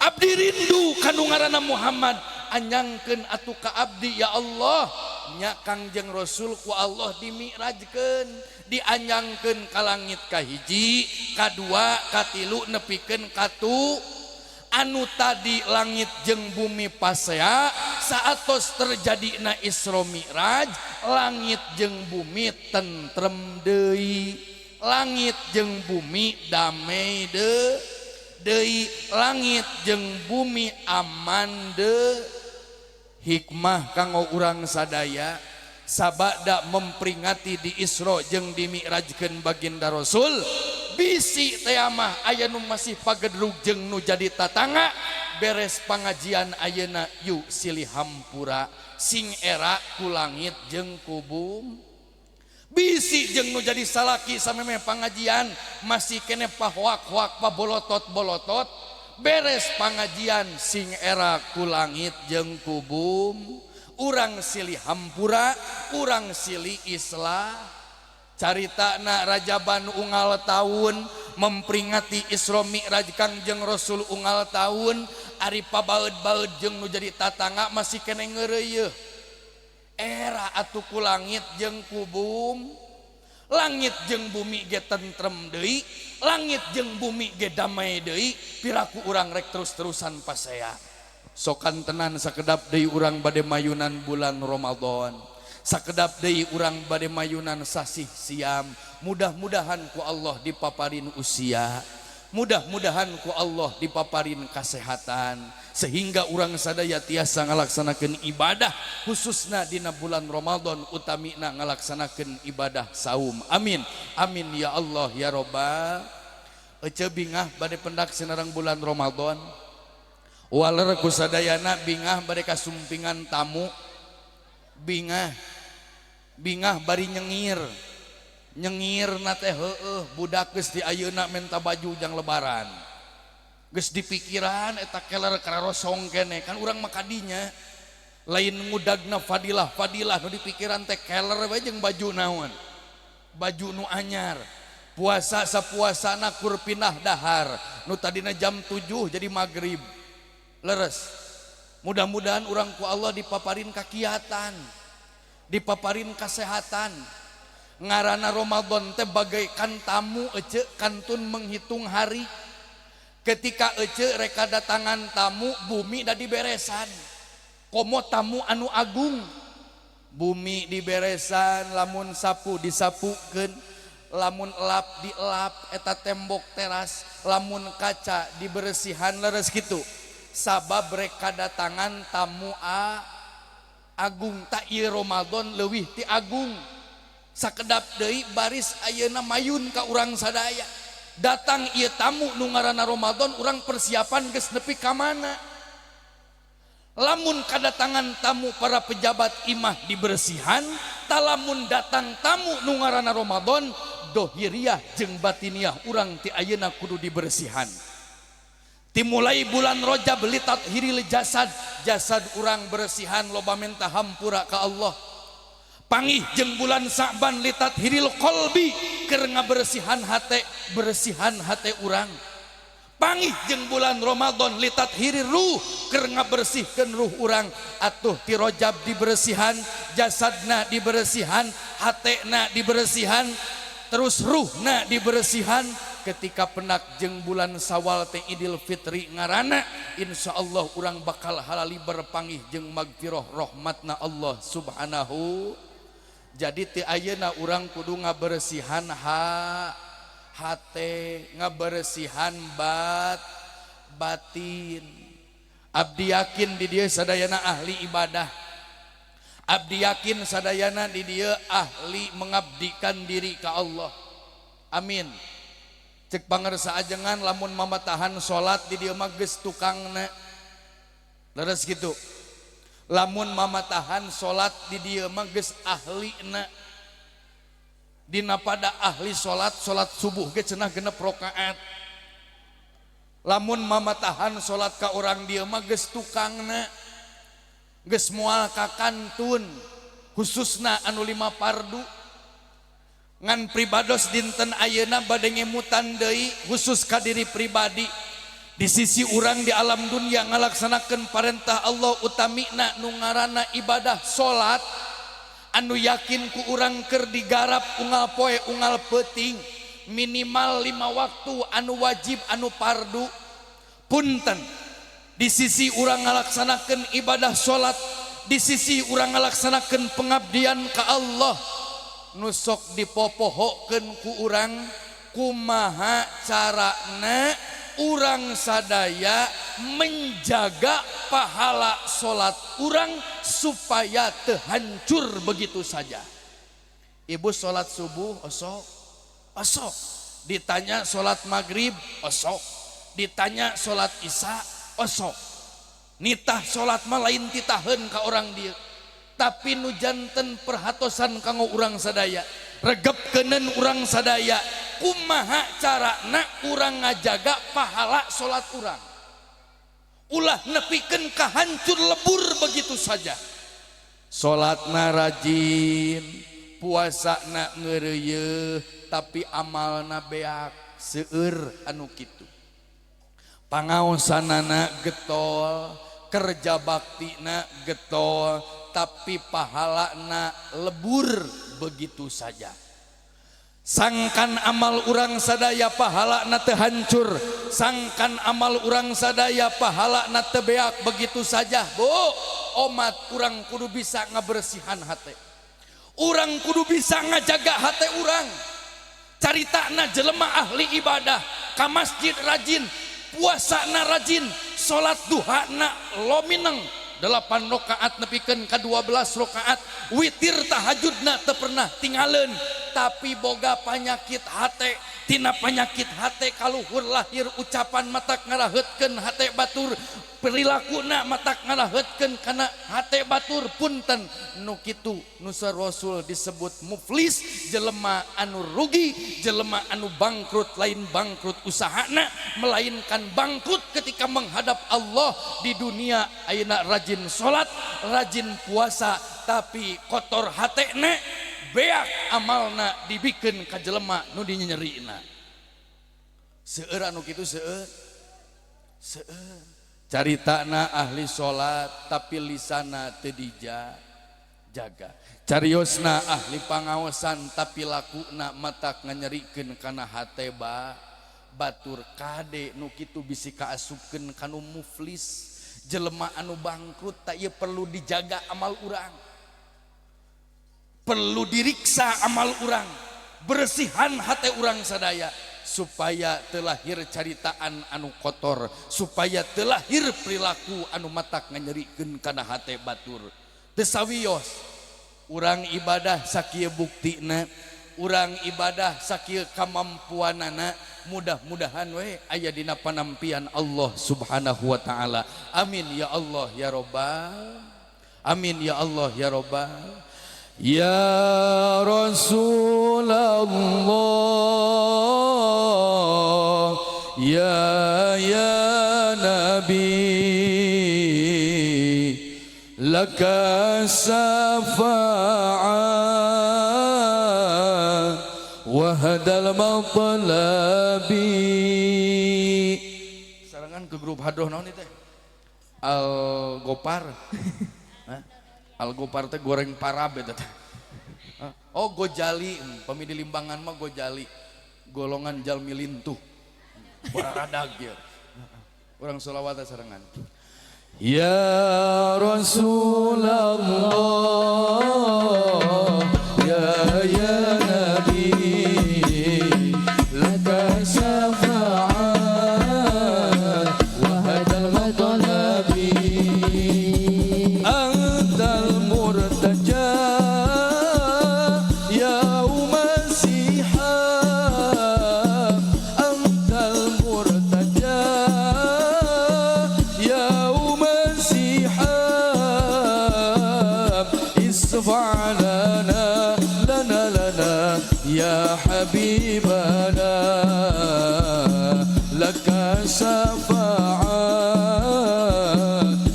abdi rindu kanu ngaranna Muhammad, anyangkeun atuh ka abdi ya Allah. Nya Kangjeng Rasul ku Allah dimi'rajkeun, dianyangkeun ka langit kahiji, kadua, katilu, nepikeun katu. Anu tadi langit jeung bumi pasea saatos terjadina Isra Mi'raj, langit jeung bumi tentrem deui, langit jeung bumi damai deui, langit jeung bumi aman deui. Hikmah kanggo urang sadaya sabada memperingati di Isra jeung di Mi'rajkeun baginda Rasul, bisi teh mah aya nu masih pagedrug jeung nu jadi tatangga, beres pangajian ayeuna yuk silih hampura sing era ku langit jeung ku bumi. Bisi jeung nu jadi salaki sameme pangajian masih kene pahoak-hoak pabolotot-bolotot, beres pangajian sing era ku langit jeung ku bumi, urang silih hampura, urang silih islah. Caritana Rajaban unggal tahun memperingati Isra Mi'raj Kangjeng Rasul unggal tahun, ari pabaeud-baeud jeung nu jadi tatangga masih kene ngeureuyeuh. Era atuh ku langit jeung ku bumi, langit jeung bumi ge tentrem deui, langit jeung bumi ge damai deui, piraku urang rek terus-terusan pasea. Sokan tenan sakedap deui urang bade mayunan bulan Ramadan, sakedap deui urang bade mayunan sasih siam. Mudah-mudahan ku Allah dipaparin usia, mudah-mudahan ku Allah dipaparin kesehatan, sehingga urang sadaya tiasa ngalaksanakeun ibadah khususna dina bulan Ramadan, utamina ngalaksanakeun ibadah saum. Amin amin ya Allah ya Rabbal. Ece bingah bade pendak sinareng bulan Ramadan, waler ku sadayana bingah bade kasumpingan tamu, bingah bari nyengir na teh heueuh budak geus di ayeuna minta baju jang lebaran, geus di pikiran eta keler kararosong kene kan urang makadinya lain ngudagna fadilah nu di pikiran teh keler we jeung baju naon, baju nu anyar. Puasa sapuasana kur pindah dahar, nu tadina jam 7 jadi maghrib leres. Mudah-mudahan urang ku Allah dipaparin kakiatan, dipaparin kesehatan. Ngaranna Ramadan teh bagaikan tamu ece kantun menghitung hari. Ketika ece reka datangan tamu, bumi da diberesan. Komo tamu anu agung, bumi diberesan, lamun sapu disapukeun, lamun elap dielap eta tembok teras, lamun kaca diberesihan leres gitu. Sabab reka datangan tamu agung, tak ieu Ramadan leuwih ti agung. Sakedap deui baris ayeuna mayun ka urang sadaya. Datang ieu tamu nu ngaranna Ramadan, urang persiapan geus nepi ka mana. Lamun kadatangan tamu para pejabat imah diberesihan, talamun datang tamu nu ngaranna Ramadan, dohiriyah jeung batiniah urang ti ayeuna kudu diberesihan. Dimulai bulan Rajab litat hiril jasad, jasad urang beresihan loba minta hampura ka Allah. Pangih jeung bulan Sa'ban litat hiril qalbi, keur ngaberesihan hate, beresihan hate urang. Pangih jeung bulan Ramadan litat hiril ruh, keur ngabersihkeun ruh urang. Atuh ti Rajab diberesihan, jasadna diberesihan, hatena diberesihan, terus ruhna diberesihan. ketika penak jeung bulan Sawal teh Idul Fitri ngaranna insyaallah urang bakal halali berpanggih jeung magfirah rahmatna Allah subhanahu. Jadi ti ayeuna urang kudu ngabersihan hate, ngabersihan batin. Abdi yakin di dieu sadayana ahli ibadah. Abdi yakin sadayana di dieu ahli mengabdikan diri ka Allah. Amin. Cek pangersa ajengan lamun mamatahan salat di dieu mah geus tukangna. Leres kitu. Lamun mamatahan salat di dieu mah geus ahlina. Dina pada ahli salat subuh ge cenah 6 rakaat. Lamun mamatahan salat ka urang dieu mah geus tukangna. Geus moal ka kantun khususna anu 5 fardu. Ngan pribados dinten ayeuna bade ngemutan deui khusus ka diri pribadi. Di sisi urang di alam dunia ngalaksanakeun parentah Allah utamina nu ngaranna ibadah salat anu yakin ku urang keur digarap unggal poe unggal peuting minimal 5 waktu anu wajib anu fardu. Punten di sisi urang ngalaksanakeun ibadah salat, di sisi urang ngalaksanakeun pengabdian ka Allah nu sok dipopohokeun ku urang kumaha carana urang sadaya menjaga pahala salat urang supaya teu hancur begitu saja. Ibu salat subuh osok, ditanya salat maghrib osok, ditanya salat isya osok. Nitah salat mah lain titaheun ka urang dieu, tapi nu janten perhatosan kanggo urang sadaya, regepkeuneun urang sadaya kumaha carana urang ngajaga pahala salat urang. Ulah nepikeun ka hancur lebur begitu saja. Salatna rajin, puasana ngeureuyeuh, tapi amalna beak seueur anu kitu. Pangaosanana getol, kerja baktina getol, tapi pahalana lebur begitu saja. Sangkan amal urang sadaya pahalana teu hancur, sangkan amal urang sadaya pahalana teu beak begitu saja. Bu, omat urang kudu bisa ngabersihan hate. Urang kudu bisa ngajaga hate urang. Caritana jelema ahli ibadah, ka masjid rajin, puasana rajin, salat duhana lomineng 8 rakaat nepikeun ka 12 rakaat, witir tahajudna teu pernah tinggalin, tapi boga panyakit hate. Tina panyakit hate kaluhur lahir ucapan matak ngaraheutkeun hate batur, perilakuna matak ngaraheutkeun kana hate batur. Punten nu kitu nu Rasul disebut muflis, jelema anu rugi, jelema anu bangkrut. Lain bangkrut usahana, melainkan bangkrut ketika menghadap Allah. Di dunia ayeuna rajin salat, rajin puasa, tapi kotor hatena, beak amalna dibikeun ka jelema nu dinyerina. Seueur anu kitu seueur. Caritana ahli salat tapi lisana teu dijaga. Cariosna ahli pangaosan tapi lakuna matak nganyerikeun kana hate batur. Kade nu kitu bisi kaasupkeun kanu muflis. Jelema anu bangkrut tak ieu perlu dijaga amal urang. Perlu diriksa amal urang, bersihan hati urang sadaya supaya terlahir caritaan anu kotor, supaya terlahir perilaku anu matak nganyerikeun kana hati batur. Teu sawios urang ibadah sakieu buktina, urang ibadah sakieu kamampuanana, mudah-mudahan we aya dina panampian Allah Subhanahu wa taala. Amin ya Allah ya Rabbal. Amin ya Allah ya Rabbal. Ya Rasulullah, ya Nabi, laka syafa'at wa hadal matlabi. Sarangan ke grup hadoh naon teh? Al Gopar. Al Gopar teh goreng parab eta teh. Oh Gojali, pemidi Limbangan mah Gojali. golongan jalmi lintuh baradag ya orang sholawat sarangan Ya Rasulullah ya Nabi laka syafa'at wa hadal matlabi antal murtaja ya umasiha antal murtaja ya umasiha isfa' lana lana ya habibana laka syafa'at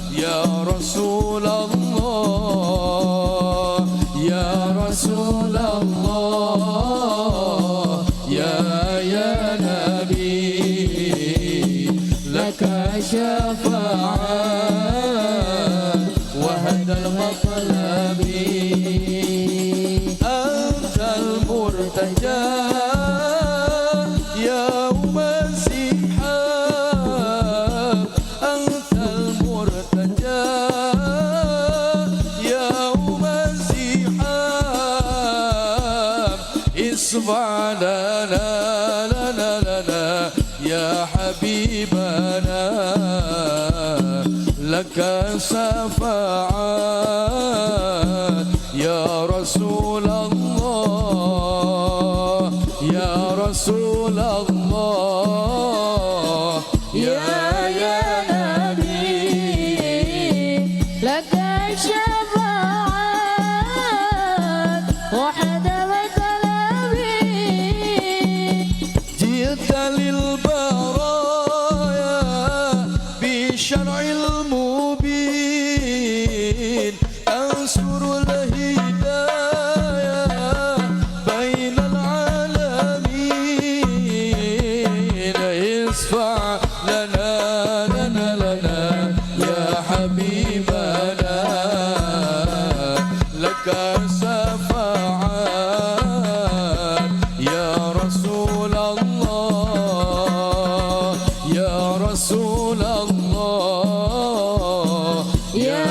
ya Rasulullah ya Rasulullah ya Nabi laka syafa'at wa hadal matlabi antal murtaja ya umasiha antal murtaja ya umasiha isfa' lana ya habibana laka syafa'at ya Rasulullah ya Rasulullah ya Nabi laka syafa'at wa hadal matlabi jita lil baraya bi syar'il mubin ansurul hidayah bainal alamin isfa' lana ya habibana laka syafa'at ya Rasulullah ya Rasulullah ya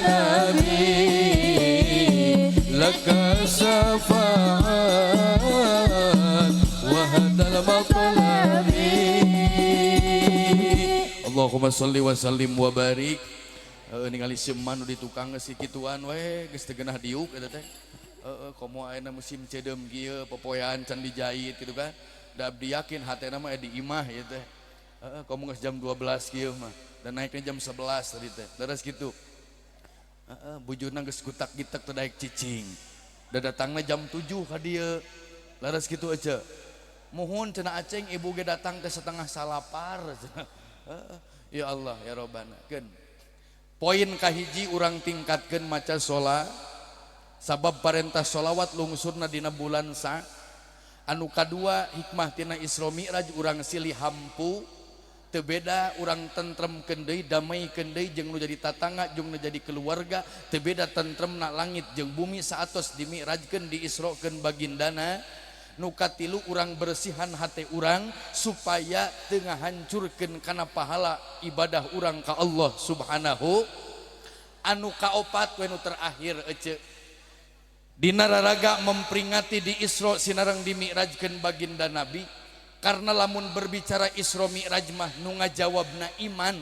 Nabi laka syafa'at wa hadal matlabi Allahumma sholli wa sallim wa barik ningali seman di tukang si kituan we geus teu geunah diuk eta teh komo ayeuna musim cedem kieu popoean can dijahit gitu kan da abdi yakin hatena mah di imah ieu teh komo geus jam 12 kieu mah dan naiknya jam 11 tadi teh terus kitu bujurna geus gutak-gitak teu daek cicing da datangna jam 7 ka dieu laras kitu aja muhun cenah aceng ibu ge datang teh setengah salapar ya Allah ya Robbana keun poin kahiji urang tingkatkeun maca sholat sabab parentah sholawat lungsurna dina bulan sa anu kadua hikmah tina Isra Mi'raj urang silih hampu teu beda urang tentremkeun deui damaikeun deui jeung nu jadi tatangga jeung nu jadi keluarga teu beda tentremna langit jeung bumi saatos dimi'rajkeun diisrokeun bagindana nu katilu urang bersihan hate urang supaya teu ngahancurkeun kana pahala ibadah urang ka Allah Subhanahu anu kaopat we nu terakhir ece dina raraga memperingati di Isra sinareng dimi'rajkeun baginda Nabi karena lamun berbicara Isra Mi'raj mah nu ngajawabna iman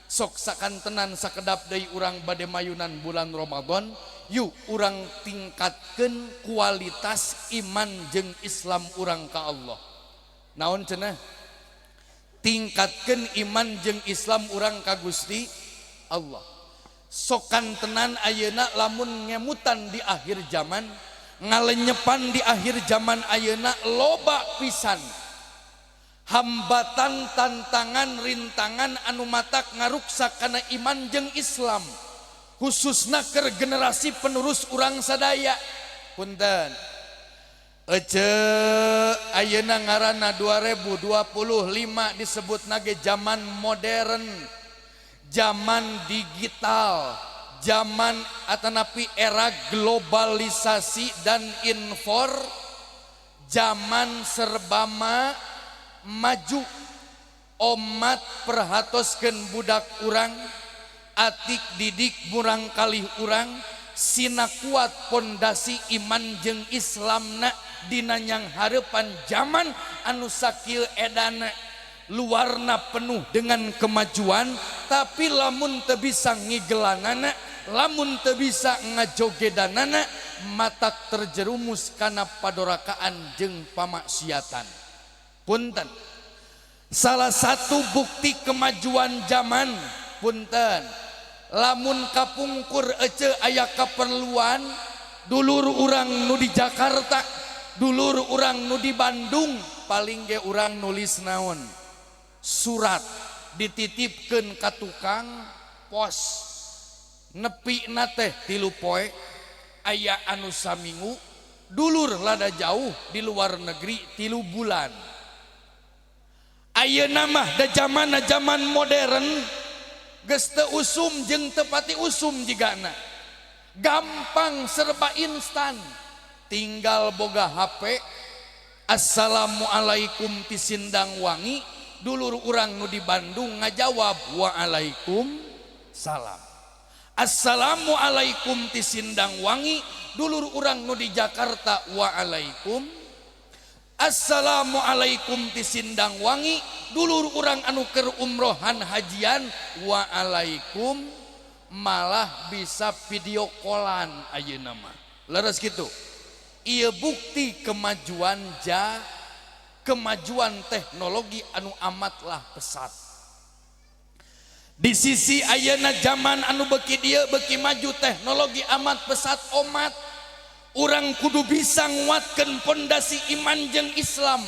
sok sakantenan sakedap deui urang bade mayunan bulan Ramadan yuk urang tingkatkeun kualitas iman jeung Islam urang ka Allah naon cenah tingkatkeun iman jeung Islam urang ka Gusti Allah sokantenan ayeuna lamun ngemutan di akhir zaman ngalenyepan di akhir zaman ayeuna loba pisan hambatan tantangan rintangan anu matak ngaruksak kana iman jeung Islam khususna keur generasi penerus urang sadaya punten ece ayeuna ngaranna 2025 disebut nage zaman modern zaman digital zaman atanapi era globalisasi dan zaman serbama maju omat perhatoskeun budak urang atik didik murang kalih urang sina kuat pondasi iman jeung Islamna dina nyang hareupan zaman anu sakieu edana luarna penuh dengan kemajuan tapi lamun teu bisa ngigelanana lamun teu bisa ngajogedanana matak terjerumus kana padorakaan jeung pamaksiatan. Punten salah satu bukti kemajuan zaman punten lamun kapungkur ece aya kaperluan dulur urang nu di Jakarta dulur urang nu di Bandung paling ge urang nulis naon surat dititipkeun ka tukang pos nepi na teh 3 poe aya anu saminggu dulur lada jauh di luar negeri 3 bulan. Ayeuna mah da zaman modern geus teu usum jeung teu pati usum jigana gampang serba instan tinggal boga HP assalamualaikum ti Sindang Wangi dulur urang nu di Bandung ngajawab waalaikumsalam. Assalamualaikum ti Sindang Wangi dulur urang nu di Jakarta waalaikum. Assalamualaikum ti Sindang Wangi dulur urang anu keur umrohan hajian waalaikum. Malah bisa video callan ayeuna mah leres kitu. Ieu bukti kemajuan kemajuan teknologi anu amatlah pesat. Di sisi ayeuna zaman anu beuki dieu beuki maju teknologi amat pesat omat urang kudu bisa nguatkeun pondasi iman jeung Islam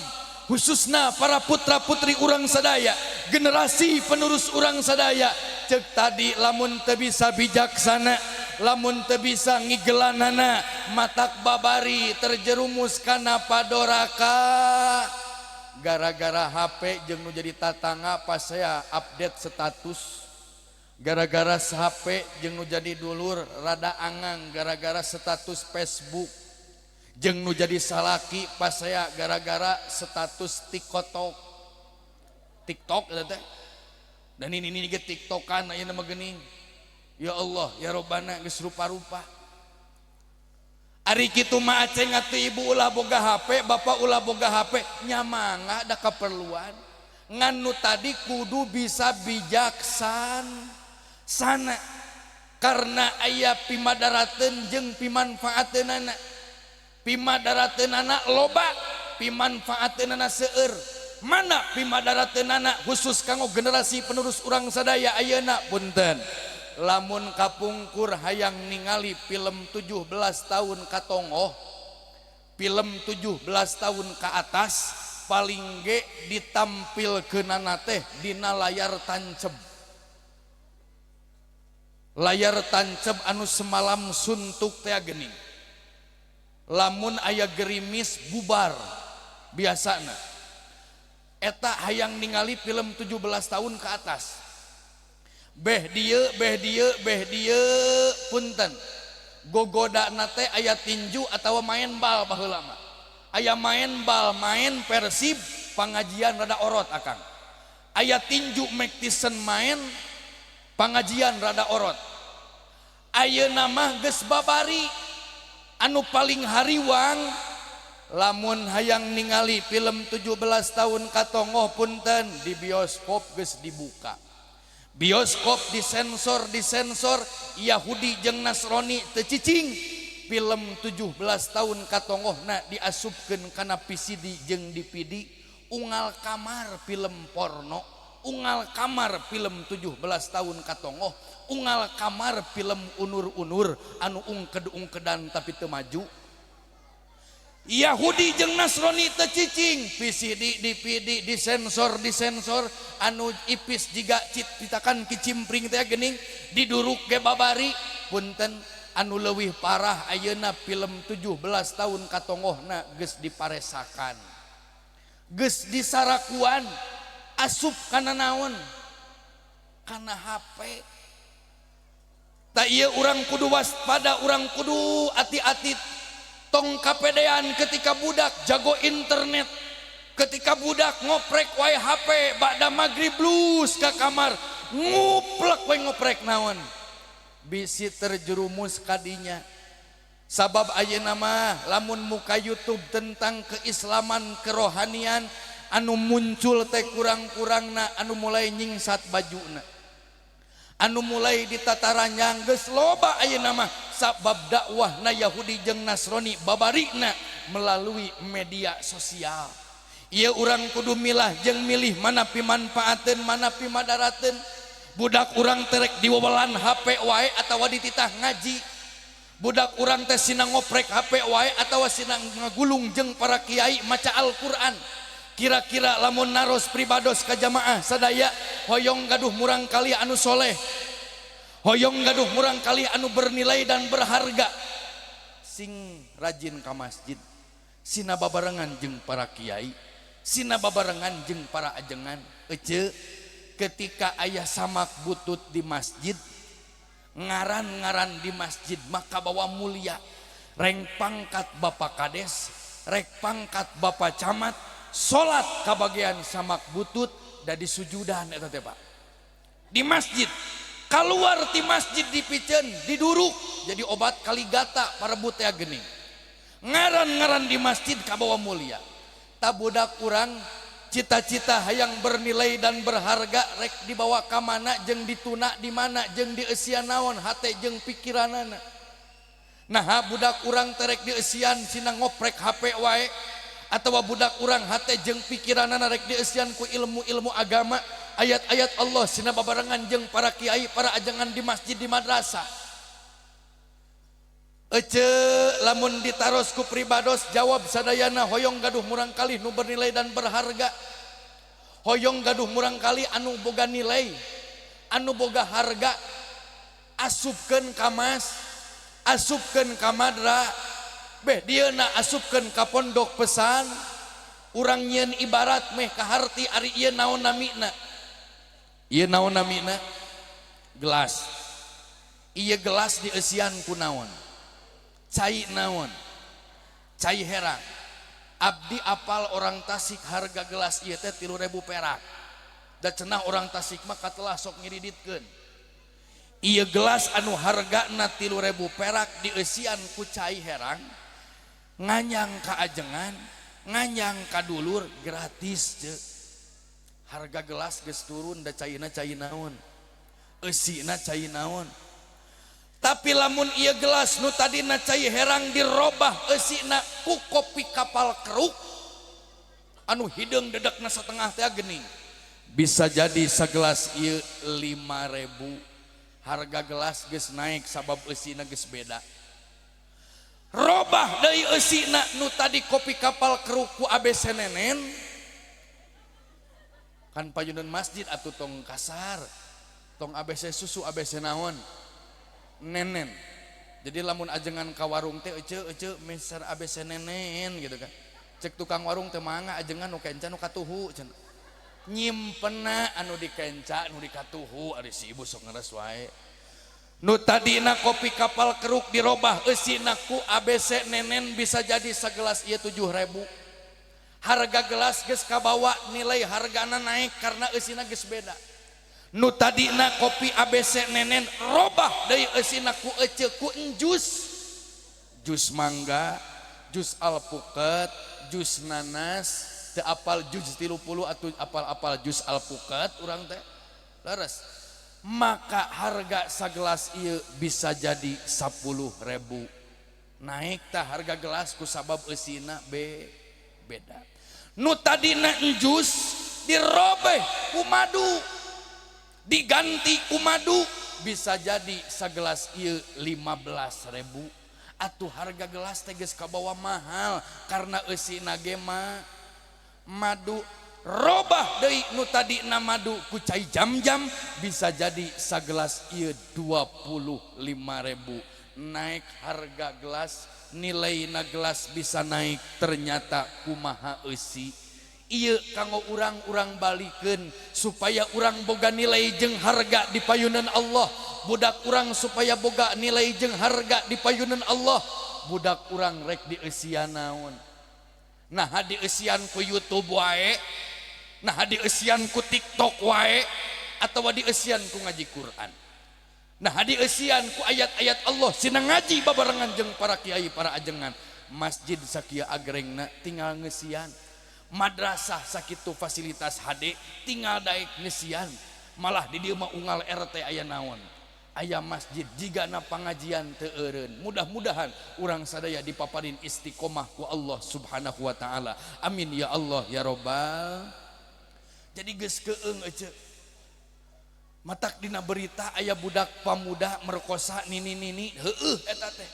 khususna para putra putri urang sadaya generasi penerus urang sadaya cek tadi lamun teu bisa bijaksana lamun teu bisa ngigelanana matak babari terjerumus kana padoraka gara-gara HP jeung nu jadi tatangga pas saya update status gara-gara HP jeung nu jadi dulur rada angang gara-gara status Facebook jeung nu jadi salaki pas saya gara-gara status TikTok eta teh dan ini ge TikTokan ayeuna mah geuning ya Allah ya Robbana geus rupa-rupa ari kitu mah aceng atuh ibu ulah boga HP bapak ulah boga HP nyamangga da kaperluan ngan nu tadi kudu bisa bijaksana sana karena aya pimadarateun jeung pimanfaateunana pimadarateunana loba pimanfaateunana seueur mana pimadarateunana khusus kanggo generasi penerus urang sadaya ayeuna punten lamun kapungkur hayang ningali film 17 tahun katongoh film 17 tahun ke atas paling ge ditampilkeunana teh dina layar tancep anu semalam suntuk teh geuning lamun aya gerimis bubar biasana eta hayang ningali film 17 tahun ke atas beh dieu punten gogodana teh aya tinju atawa main bal baheula mah aya main bal main Persib pangajian rada orot akang aya tinju Maktisen main pangajian rada orot ayeuna mah geus babari anu paling hariwang lamun hayang ningali film 17 tahun katongoh punten di bioskop geus dibuka bioskop disensor Yahudi jeung Nasrani teu cicing film 17 tahun katongohna diasupkeun kana VCD jeung DVD unggal kamar film porno unggal kamar film 17 tahun katongoh unggal kamar film unur-unur anu ungked-ungkedan tapi teu maju Yahudi jeung Nasrani teu cicing VCD DVD disensor anu ipis jiga citakan kicimpring teh geuning diduruk ge babari punten anu leuwih parah ayeuna film 17 tahun katongohna geus diparesakan geus disarakuan asup kana naon kana HP tak ieu urang kudu waspada urang kudu hati-hati tong kapedean ketika budak jago internet, ketika budak ngoprek wae HP ba'da maghrib blues ka kamar nguplek wae ngoprek naon bisi terjerumus kadinya. Sabab ayeuna mah lamun muka YouTube tentang keislaman kerohanian anu muncul teh kurang-kurangna anu mulai nyingsat bajuna, anu mulai ditataranya geus loba ayeuna mah sabab dakwahna Yahudi jeung Nasrani babarina melalui media sosial. Ieu urang kudu milah jeung milih mana pimanfaateun mana pimadarateun. Budak urang terek diwawalan HP wae atawa dititah ngaji. Budak urang teh sina ngoprek HP wae atawa sina ngagulung jeung para kiai maca Al-Qur'an. Kira-kira lamun naros pribados ka jamaah sadaya hoyong gaduh murang kali anu soleh, hoyong gaduh murang kali anu bernilai dan berharga, sing rajin ka masjid, sina babarengan jeung para kiai, sina babarengan jeung para ajengan. Ece ketika ayah samak butut di masjid, ngaran-ngaran di masjid maka bawa mulia, reng pangkat bapak kades, rek pangkat bapak camat, salat kabagian samak butut da disujudan eta teh Pak. Di masjid, keluar ti masjid dipikeun, diduruk jadi obat kaligata parebut teh geuning. Ngaran-ngaran di masjid kabawa mulia. Ta budak urang cita-cita hayang bernilai dan berharga rek dibawa ka mana jeung dituna di mana jeung dieusian naon hate jeung pikiranana. Nah budak urang terek dieusian sina ngoprek HP wae atawa budak urang hate jeung pikiranana rek dieusian ku ilmu-ilmu agama, ayat-ayat Allah sina babarengan jeung para kiai para ajangan di masjid di madrasah. Ece lamun ditaros ku pribados jawab sadayana hoyong gaduh murang kali nu bernilai dan berharga, hoyong gaduh murang kali anu boga nilai anu boga harga, asupkeun ka mas, asupkeun ka madra, beh dieuna asupkeun ka pondok pesan, urang nyieun ibarat meh kaharti ari ieu naon namina. Ieu naon namina? Gelas. Ieu gelas dieusian ku naon? Cai naon? Cai herang. Abdi apal orang Tasik harga gelas ieu teh 3.000 perak. Da cenah orang Tasik mah katelah sok ngiriditkeun. Ieu gelas anu hargana 3.000 perak dieusian ku cai herang, nganyang ka ajengan, nganyang ka dulur gratis je. Harga gelas geus turun da caina cai naon? Eusina cai naon? Tapi lamun ieu gelas nu tadina cai herang dirobah eusina ku kopi kapal keruk anu hideung dedekna satengah teh geuning, bisa jadi sagelas ieu 5.000. Harga gelas geus naik sabab eusina geus beda. Robah deui eusina nu tadi kopi kapal keruk ku ABC nenen, kan payunan masjid atuh tong kasar, tong ABC susu ABC naon nenen. Jadi lamun ajengan ka warung teh ece meser ABC nenen gitu kan. Cek tukang warung teh mangga ajengan nu kenca nu katuhu cenah. Nyimpenna anu dikenca nu dikatuhu ari si ibu sok ngeres wae. Nu tadina kopi kapal keruk dirobah eusina ku ABC nenen bisa jadi sagelas ieu 7.000. Harga gelas geus kabawa nilai hargana naik karena eusina geus beda. Nu tadina kopi ABC nenen robah deui eusina ku ece ku jus, jus mangga, jus alpukat, jus nanas, teu apal jus 30 atau apal-apal jus alpukat urang teh leres. Maka harga sagelas ieu bisa jadi 10.000. Naik tah harga gelas ku sabab eusina beda. Nu tadina jus dirobeh ku madu, diganti ku madu, bisa jadi sagelas ieu 15.000. Atuh harga gelas teh geus kabawa mahal karena eusina ge madu. Robah deui nu tadina madu ku cai jam-jam, bisa jadi sagelas ieu 25.000. Naik harga gelas, nilaina gelas bisa naik, ternyata kumaha eusi. Ieu kanggo urang-urang balikeun supaya urang boga nilai jeung harga di payunan Allah. Budak urang supaya boga nilai jeung harga di payunan Allah. budak urang rek dieusian naon. Nah dieusian ku YouTube wae, nah dieusian ku TikTok wae, atawa dieusian ku ngaji Quran. Nah dieusian ku ayat-ayat Allah sina ngaji babarengan jeung para kiai para ajengan. Masjid sakieu agrengna tinggal ngeusian. Madrasah sakitu fasilitas HD tinggal daek ngeusian. Malah di dieu mah unggal RT aya naon? Aya masjid jigana pangajian teu eureun. Mudah-mudahan urang sadaya dipaparin istiqomah ku Allah Subhanahu wa taala. Amin ya Allah ya Rabbal. Jadi geus keung ece. Matak dina berita aya budak pamuda merkosa nini-nini, heueuh eta teh.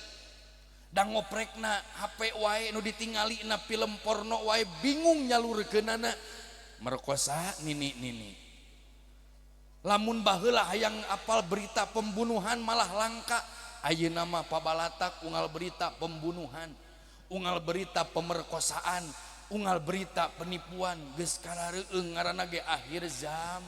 Da ngoprekna HP wae nu ditingalina film porno wae bingung nyalurkeunana merkosa nini-nini. Lamun baheula hayang apal berita pembunuhan malah langka. Ayeuna mah pabalatak unggal berita pembunuhan, unggal berita pemerkosaan, unggal berita penipuan. Geus karareueung ngaranna ge akhir zam.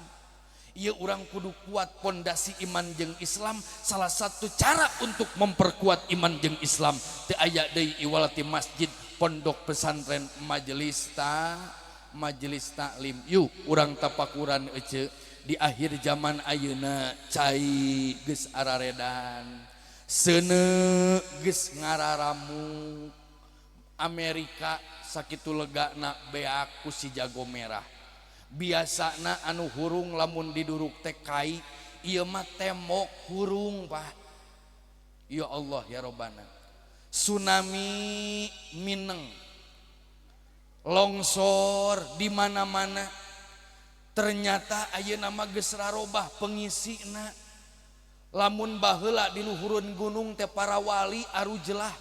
Ieu urang kudu kuat pondasi iman jeung Islam. Salah satu cara untuk memperkuat iman jeung Islam teu aya deui iwalati masjid, pondok pesantren, majelis taklim. Yuk urang tapakuran ece. Di akhir zaman ayeuna cai geus araredan, seuneu geus ngararamuk. Amerika sakitu legana beak ku si jago merah. Biasana anu hurung lamun diduruk teh kai, ieu mah tembok hurung Pak. Ya Allah ya Robbana. Tsunami Mineng, longsor di mana-mana. Ternyata ayeuna mah geus rarobah pengisina. Lamun baheula di luhureun gunung teh para wali arujlah.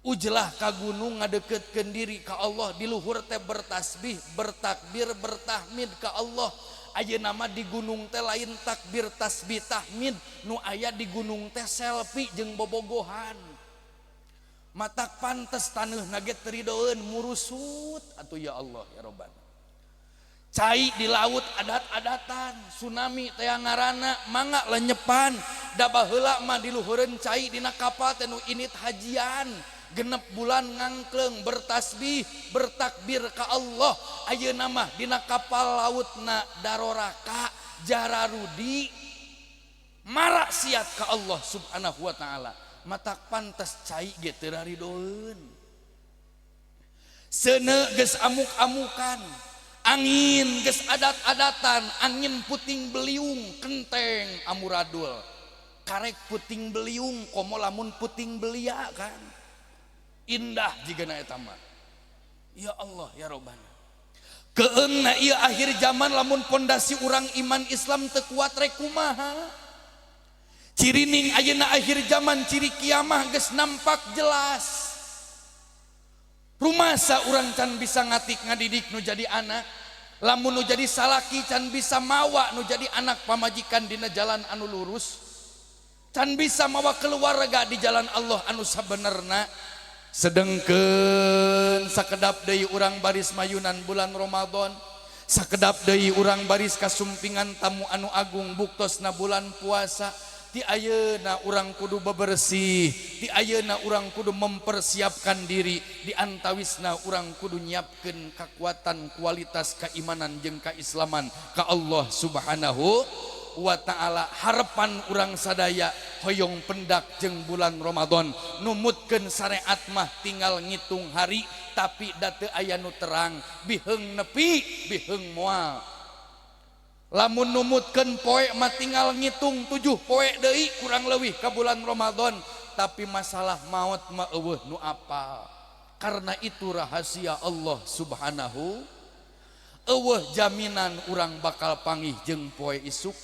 Ujlah ka gunung ngadeukeutkeun diri ka Allah, di luhur teh bertasbih, bertakbir, bertahmid ka Allah. Ayeuna mah di gunung teh lain takbir, tasbih, tahmid, nu aya di gunung teh selfie jeung bobogohan. Matak pantes taneuhna ge teridoeun murusut atuh ya Allah ya Rabbana. Cai di laut adat-adatan, tsunami teh ngaranna mangga lenyepan. Da baheula mah di luhureun cai dina kapal teh nu init hajian, genep bulan ngangkleng bertasbih, bertakbir ka Allah. Ayeuna mah dina kapal lautna daroraka, jararudi, maraksiat ka Allah Subhanahu wa taala. Matak pantes cai ge teu raridoeun. Seuneu geus amuk-amukan. Angin geus adat-adatan, angin puting beliung kenteng amuradul. Karek puting beliung komo lamun puting belia kan. Indah jigana eta mah. Ya Allah ya Robbana. Keungna ieu akhir zaman lamun pondasi urang iman Islam teu kuat rek kumaha. Cirining ayeuna akhir zaman ciri kiamah geus nampak jelas. Rumasa urang can bisa ngatik ngadidik nu jadi anak. Lamun nu jadi salaki can bisa mawa nu jadi anak pamajikan dina jalan anu lurus. Can bisa mawa keluarga di jalan Allah anu sabenerna. Sedengkeun sakedap deui urang baris mayunan bulan Ramadan. Sakedap deui urang baris kasumpingan tamu anu agung buktosna bulan puasa. Ti ayeuna urang kudu bebersih, ti ayeuna urang kudu mempersiapkan diri, di antawisna urang kudu nyiapkeun kekuatan kualitas keimanan jeung kaislaman ka Allah Subhanahu wa taala. Harapan urang sadaya hoyong pendak jeung bulan Ramadan, numutkeun syariat mah tinggal ngitung hari, tapi da teu aya nu terang, biheung nepi biheung moal. Lamun numutkeun poe mah tinggal ngitung 7 poe deui kurang leuwih ka bulan Ramadan, tapi masalah maut mah eueuh nu apal. Karena itu rahasia Allah Subhanahu. Eueuh jaminan urang bakal panggih jeung poe isuk,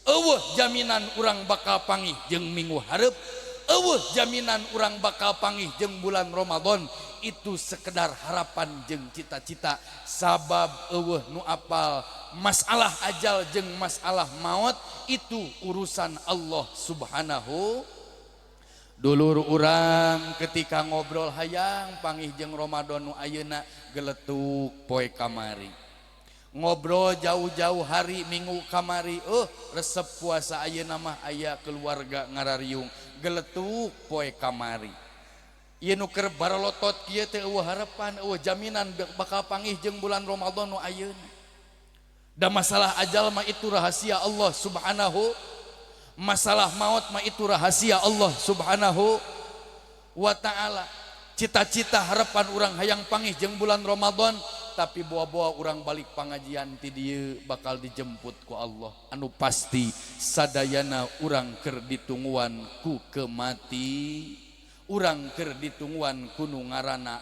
eueuh jaminan urang bakal panggih jeung minggu hareup, eueuh jaminan urang bakal panggih jeung bulan Ramadan. Itu sekedar harapan jeung cita-cita, sabab eueuh nu apal masalah ajal jeung masalah maut itu urusan Allah Subhanahu. Dulur urang ketika ngobrol hayang panggih jeung Ramadan nu ayeuna geletuk poe kamari. Ngobrol jauh-jauh hari minggu kamari, resep puasa ayeuna mah aya keluarga ngarariung, geletuk poe kamari. ieu nu keur barolotot kieu teh eueuh harapan, eueuh jaminan bakal panggih jeung bulan Ramadan nu ayeuna. Da masalah ajal mah itu rahasia Allah Subhanahu, masalah maut mah itu rahasia Allah Subhanahu wa ta'ala. Cita-cita harapan urang hayang panggih jeung bulan Ramadan, tapi bawa-bawa urang balik pangajian ti dieu bakal dijemput ku Allah. Anu pasti sadayana urang keur ditungguan ku kemati, urang keur ditungguan ku nu ngaranna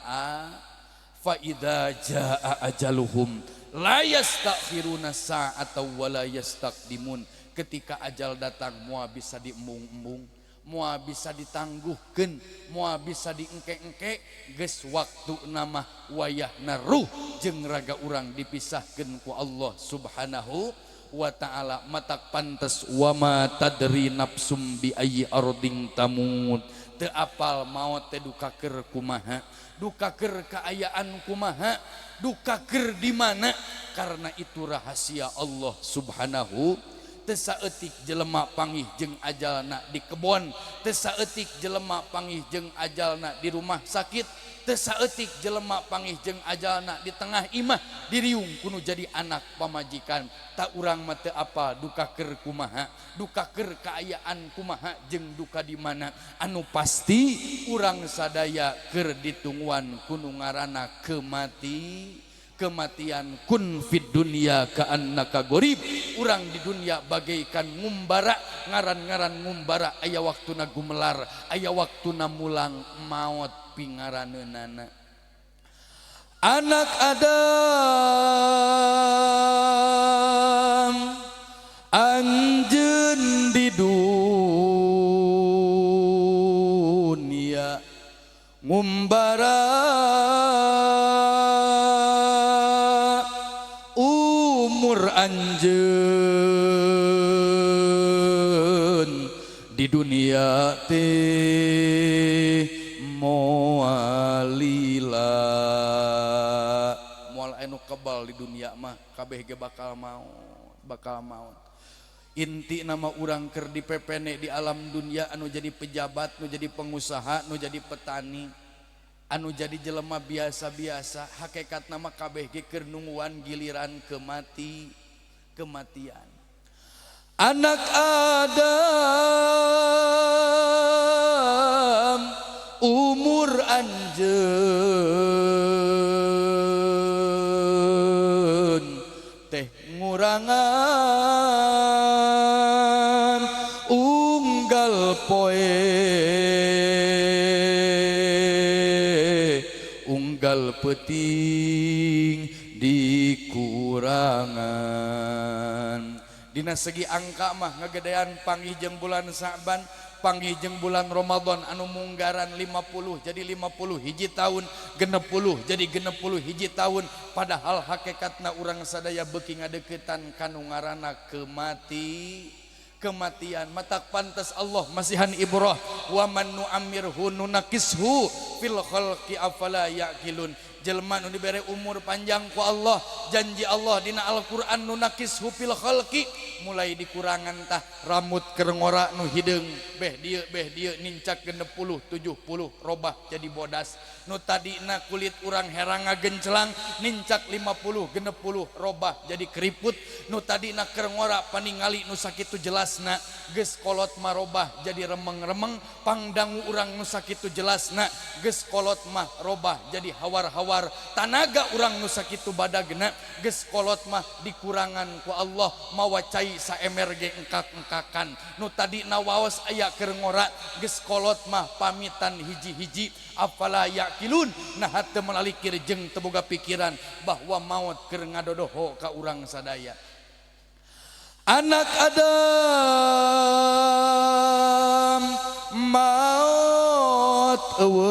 fa idza jaa ajaluhum la yastakhiruna sa'atan wa la yastaqdimun. Ketika ajal datang moal bisa diembung-embung, moal bisa ditangguhkeun, moal bisa diengke-engke, geus waktuna mah wayahna ruh jeung raga urang dipisahkeun ku Allah Subhanahu wa ta'ala. Matak pantes wa ma tadri nafsum bi ayyi ardin tamut. Teu apal maot teh duka keur kumaha, duka keur kaayaan kumaha, duka keur di mana, karena itu rahasia Allah Subhanahu. Teu saeutik jelema panggih jeung ajalna di kebon, teu saeutik jelema panggih jeung ajalna di rumah sakit, teu saeutik jelema panggih jeung ajalna di tengah imah diriung kudu jadi anak pamajikan. Tak urang mah teu apa duka keur kumaha, duka keur kaayaan kumaha jeung duka di mana. Anu pasti urang sadaya keur ditungguan kudu ngaranna kemati. Kematian kun fid dunya ka'annaka gorib. Urang di dunia bagaikan ngumbara, ngaran-ngaran ngumbara, aya waktuna gumelar, aya waktuna mulang maot pingaraneunana. Anak Adam anjeun di dunia ngumbara anjeun di dunia teh moalila, moal anu kebal di dunia mah kabeh ge bakal maut. Inti nama urang keur dipepene di alam dunia, anu jadi pejabat, nu jadi pengusaha, nu jadi petani, anu jadi jelema biasa-biasa, hakikat nama kabeh ge keur nungguan giliran kematian. Anak Adam umur anjeun teh ngurangan unggal poe, unggal peuting dikurangan. Dina segi angka mah ngagedean panggih jeung bulan Sa'ban, panggih jeung bulan Ramadan anu munggaran 50 jadi 50 hiji tahun, 60 jadi 60 hiji tahun. Padahal hakikatna urang sadaya beuki ngadeuketan kanu ngaranna kematian. Matak pantas Allah masihan ibrah, wa man nu'ammirhu nunakishu fil khalqi afala yaqilun. Jelema nu dibere umur panjang ku Allah, janji Allah dina Al-Qur'an nunakishu fil khalqi, mulai dikurangan tah rambut keur ngora nu hideung beh dieu nincak 60 70 robah jadi bodas. Nu tadina kulit urang herang ngagencelang nincak 50 60 robah jadi keriput. Nu tadina keur ngora paningali nu sakitu jelasna geus kolot mah robah jadi remeng-remeng. Pangdangu urang nu sakitu jelasna geus kolot mah robah jadi hawar-hawar. Tanaga urang nu sakitu badagna geus kolot mah dikurangan ku Allah, mawa cai saemer ge engkak-engkakan. Nu tadina waos aya keur ngora geus kolot mah pamitan hiji-hiji. Afala yaqilun, nah teu malalikir jeung teu boga pikiran bahwa maut keur ngadodoho ka urang sadaya. Anak Adam maut eueuh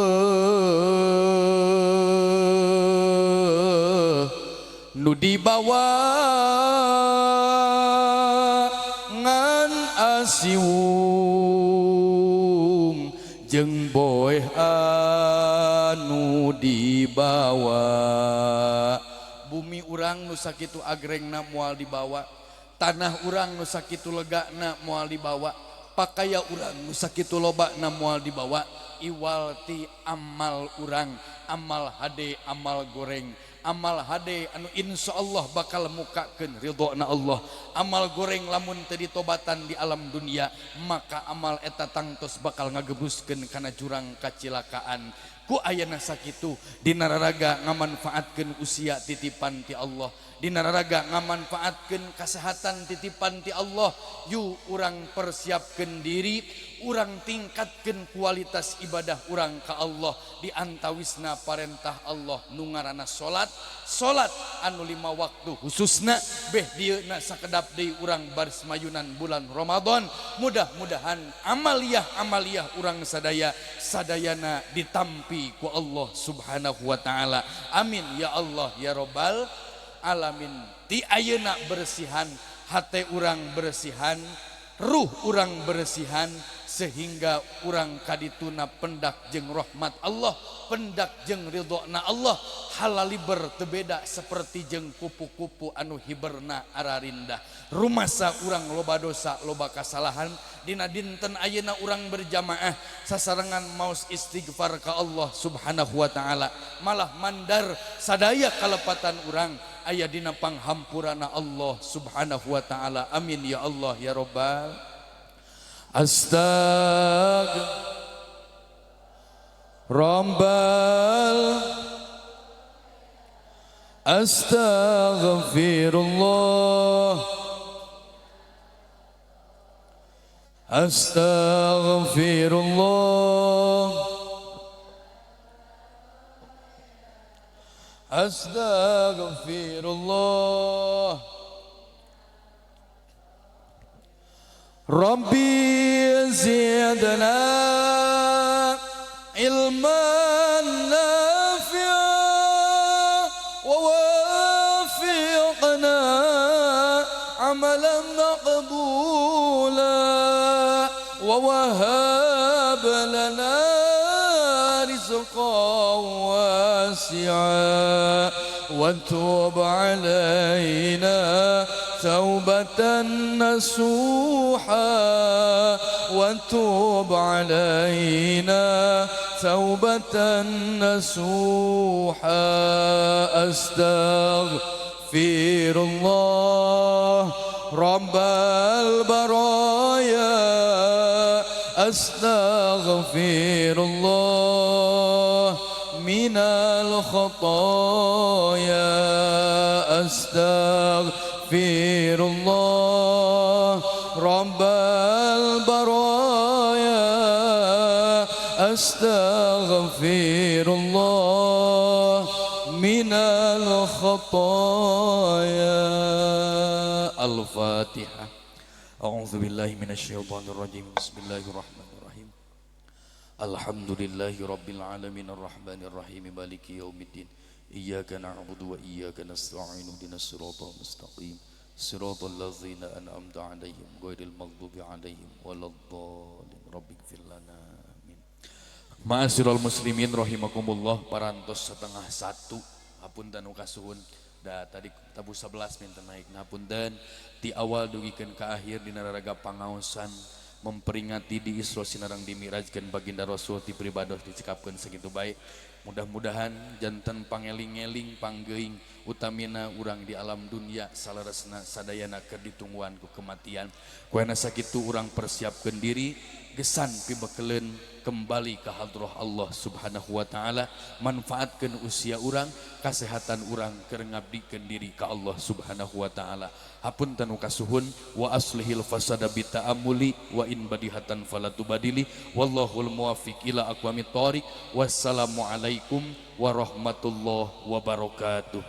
nu dibawa ngan asiung jeung boeh anu dibawa. Bumi urang nu sakitu agrengna moal dibawa, tanah urang nu sakitu legana moal dibawa, pakaya urang nu sakitu lobana moal dibawa. iwalti amal urang, amal hade amal goreng, amal hade anu insyaallah bakal mukakeun ridhona Allah, amal goreng lamun teu ditobatan di alam dunia maka amal eta tangtos bakal ngagebuskeun kana jurang kacilakaan. Ku ayana sakitu dina raraga ngamanfaatkeun usia titipan ti Allah, dina raraga ngamanfaatkeun kesehatan titipan ti Allah. Yu urang persiapkeun diri, urang tingkatkeun kualitas ibadah urang ka Allah di antawisna parentah Allah nu ngaranna salat. Salat anu 5 waktu khususna beh dieuna sakedap deui urang baris mayunan bulan Ramadan. Mudah-mudahan amaliyah urang sadayana ditampi ku Allah Subhanahu wa taala. Amin ya Allah ya Rabbal alamin. Ti ayeuna bersihan hate urang bersihan, ruh urang bersihan, sehingga urang kadituna pendak jeung rahmat Allah, pendak jeung ridhona Allah, halaliber teu beda seperti jeung kupu-kupu anu hiberna ararindah. Rumasa urang loba dosa loba kasalahan, dina dinten ayeuna urang berjamaah sasarengan maos istighfar ka Allah Subhanahu wa taala, malah mandar sadaya kalepatan urang aya dina panghampurana Allah Subhanahu wa taala. Amin ya Allah ya Rabbal Astaghfirullah Astaghfirullah Astaghfirullah Rabbi zidna ilman nafi'a wa wafiqna amalan maqbula wa wahab lana rizqan wasi'a wa tub alaina توبة نصوحا وتوب علينا توبة نصوحا أستغفر الله رب البرايا أستغفر الله من الخطايا أستغفر الله رب البرايا أستغفر الله من الخطايا. الفاتحة. أعوذ بالله من الشيطان الرجيم. بسم الله الرحمن الرحيم. الحمد لله رب العالمين الرحمن الرحيم مالك يوم الدين إياك نعبد وإياك نستعين اهدنا الصراط المستقيم صراط الذين أنعمت عليهم غير المغضوب عليهم ولا الضالين رب اغفر لنا آمين. Ma'asyiral muslimin rahimakumullah, parantos setengah 1 hapunten nu kasuhun da tadi tabu 11 minten naik hapunten ti awal dugikeun ka akhir dina raraga pangaosan memperingati di Isra sinareng dimirajkeun baginda Rasul ti pribados dicekapkeun sakitu bae. Mudah-mudahan janten pangeling-eling panggeuing utamina urang di alam dunia salaresna sadayana keur ditungguan ku kematian. Kuena sakitu urang persiapkeun diri gesan pibekeleun kembali ke hadrah Allah Subhanahu wa taala, manfaatkeun usia urang, kasehatan urang keur ngabdikeun diri ka Allah Subhanahu wa taala. Hapunten kasuhun wa aslihil fasada bita'amuli wa in badihatan falatubadili wallahul muwaffiq ila aqwamit thoriq. Wassalamu alaikum warahmatullahi wabarakatuh.